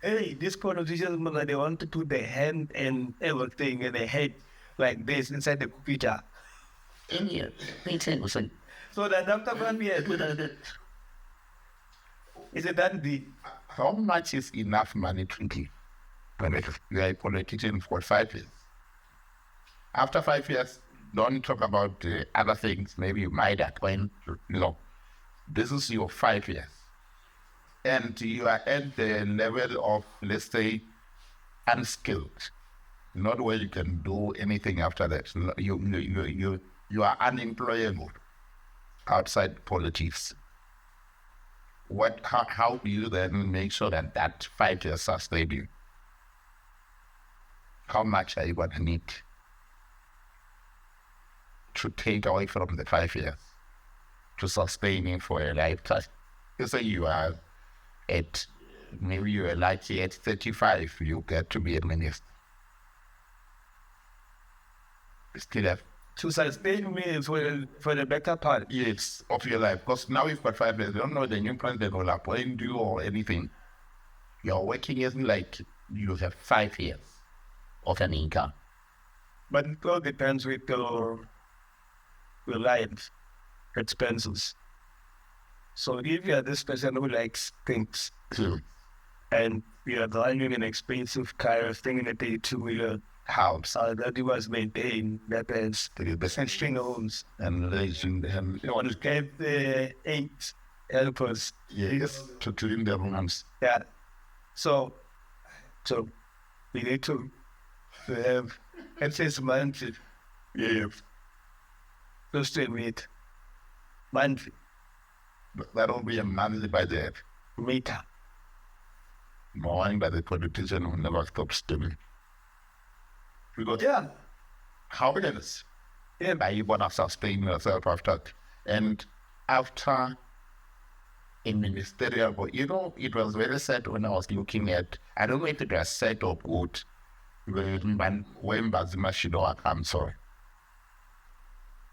hey, this politicians, they want to put their hand and everything in their head like this inside the computer. So that after 1 year, is it that the how much is enough money to give when you are a politician for 5 years? After 5 years, don't talk about the other things. Maybe you might acquaint. This is your 5 years, and you are at the level of, let's say, unskilled, not where you can do anything after that. You are unemployable outside politics. How do you then make sure that 5 years sustain you? How much are you going to need to take away from the 5 years to sustain you for a lifetime? You say you are at maybe you're lucky at 35, you get to be a minister. Still have To sustain me for the better part. years of your life. Because now you've got 5 years, you don't know the new president will appoint you or anything. Your working isn't like you have 5 years of an income. But it all depends with your life expenses. So if you are this person who likes things, and you are driving an expensive car, staying in a 2-wheeler house, that you was maintained, that is the string homes, and you want to get the 8 helpers. yes, to clean the rooms. Yeah. So we need to have at least monthly. Yeah. Just to meet monthly That'll be a monthly budget. meter. Knowing that the politician will never stop stealing. Because Yeah. how it is, Yeah. that you want to sustain yourself after. And after in ministerial, but it was very sad when I was looking at, I don't know if it was sad or good, when Bazima Shidoa comes, sorry.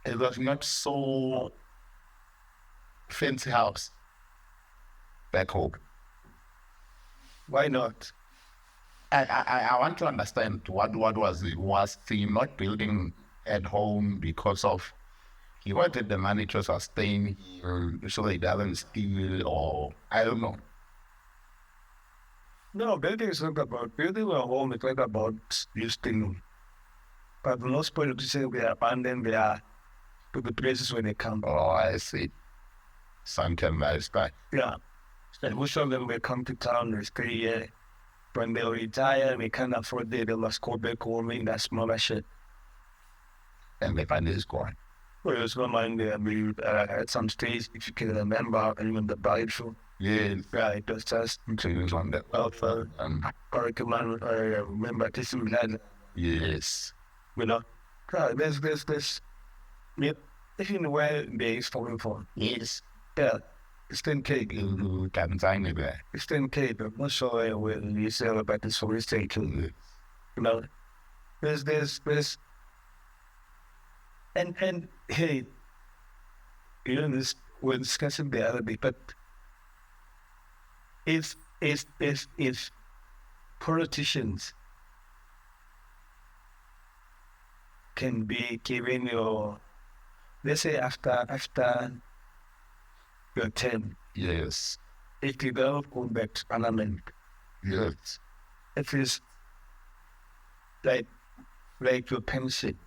It was not so fancy house back home. Why not? I want to understand what was it? Was he not building at home because of he wanted the money to sustain him so he doesn't steal, or I don't know. No, building is not about building a home, it's not about this thing. But most politicians, they abandon their to the places where they come. Oh, I see. Something like that. Yeah. And most of them will come to town, they stay here. When they retire, they can't afford it, they must go back home in that smaller shit. And the money is gone. Well, it's not mind at some stage, if you can remember, even the Bible. Yes. Yeah, it was just Things on the welfare. Curriculum, I remember this we had, yes. you know. Yeah, there's, yeah, even where there is falling for. Yes. Yeah, it's 10K. You can sign it there. It's 10K, but I'm not sure when you say about this for estate, you know. There's, and hey, you know, this, we're discussing the other day, but if politicians can be given your, let's say after your term, Yes. if you don't go back to Parliament, Yes. it is like your pension,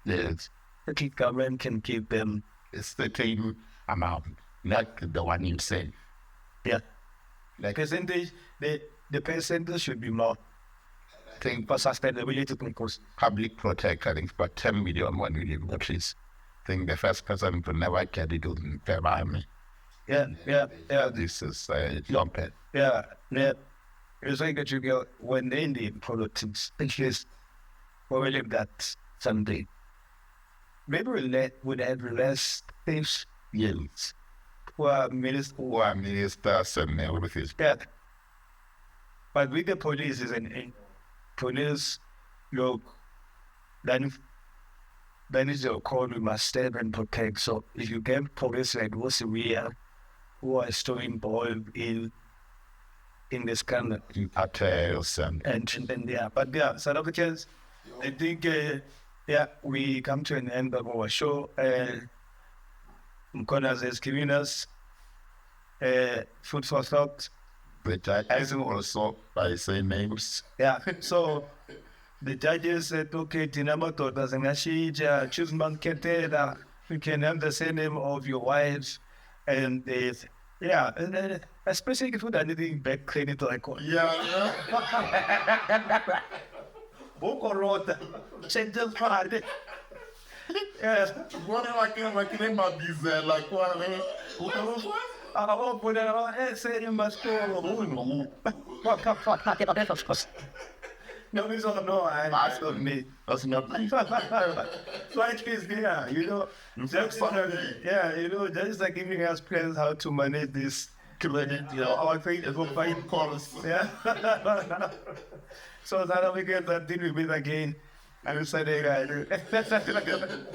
Yes. the government can give them. It's the same amount, not the one you say. Yeah. Like Percentage, the percentage should be more. I think For sustainability purposes. public protect, I think about 10 million, 1 million, which is I think the first person to never get it in the army. Yeah. This is jump it. Yeah. It's like that you get when they need politics, at least we believe that someday. Maybe we'll have less things Yes. who are ministers. Who are ministers and everything. Yeah. But with the police and police, look, then is your call, we must stand and protect. So if you get police like what's real, who are still involved in this kind of Cartels and then yeah. But yeah, South Africans, I think we come to an end of our show. Mkonas has given us food for thought. the judges also by saying names. Yeah, so the judges said, okay, Tinamoto doesn't Nashija, choose Mankete, you can have the surname of your wives. And especially if you do anything back credit like Yeah. Boko Road, Central Party. Yes. What am I talking about these like what? Say you must go. No, it's all no, I asked of me. That's not So at least, just like giving us plans how to manage this I think it will find calls. Yeah. So that'll be good. That didn't we again? I will say that.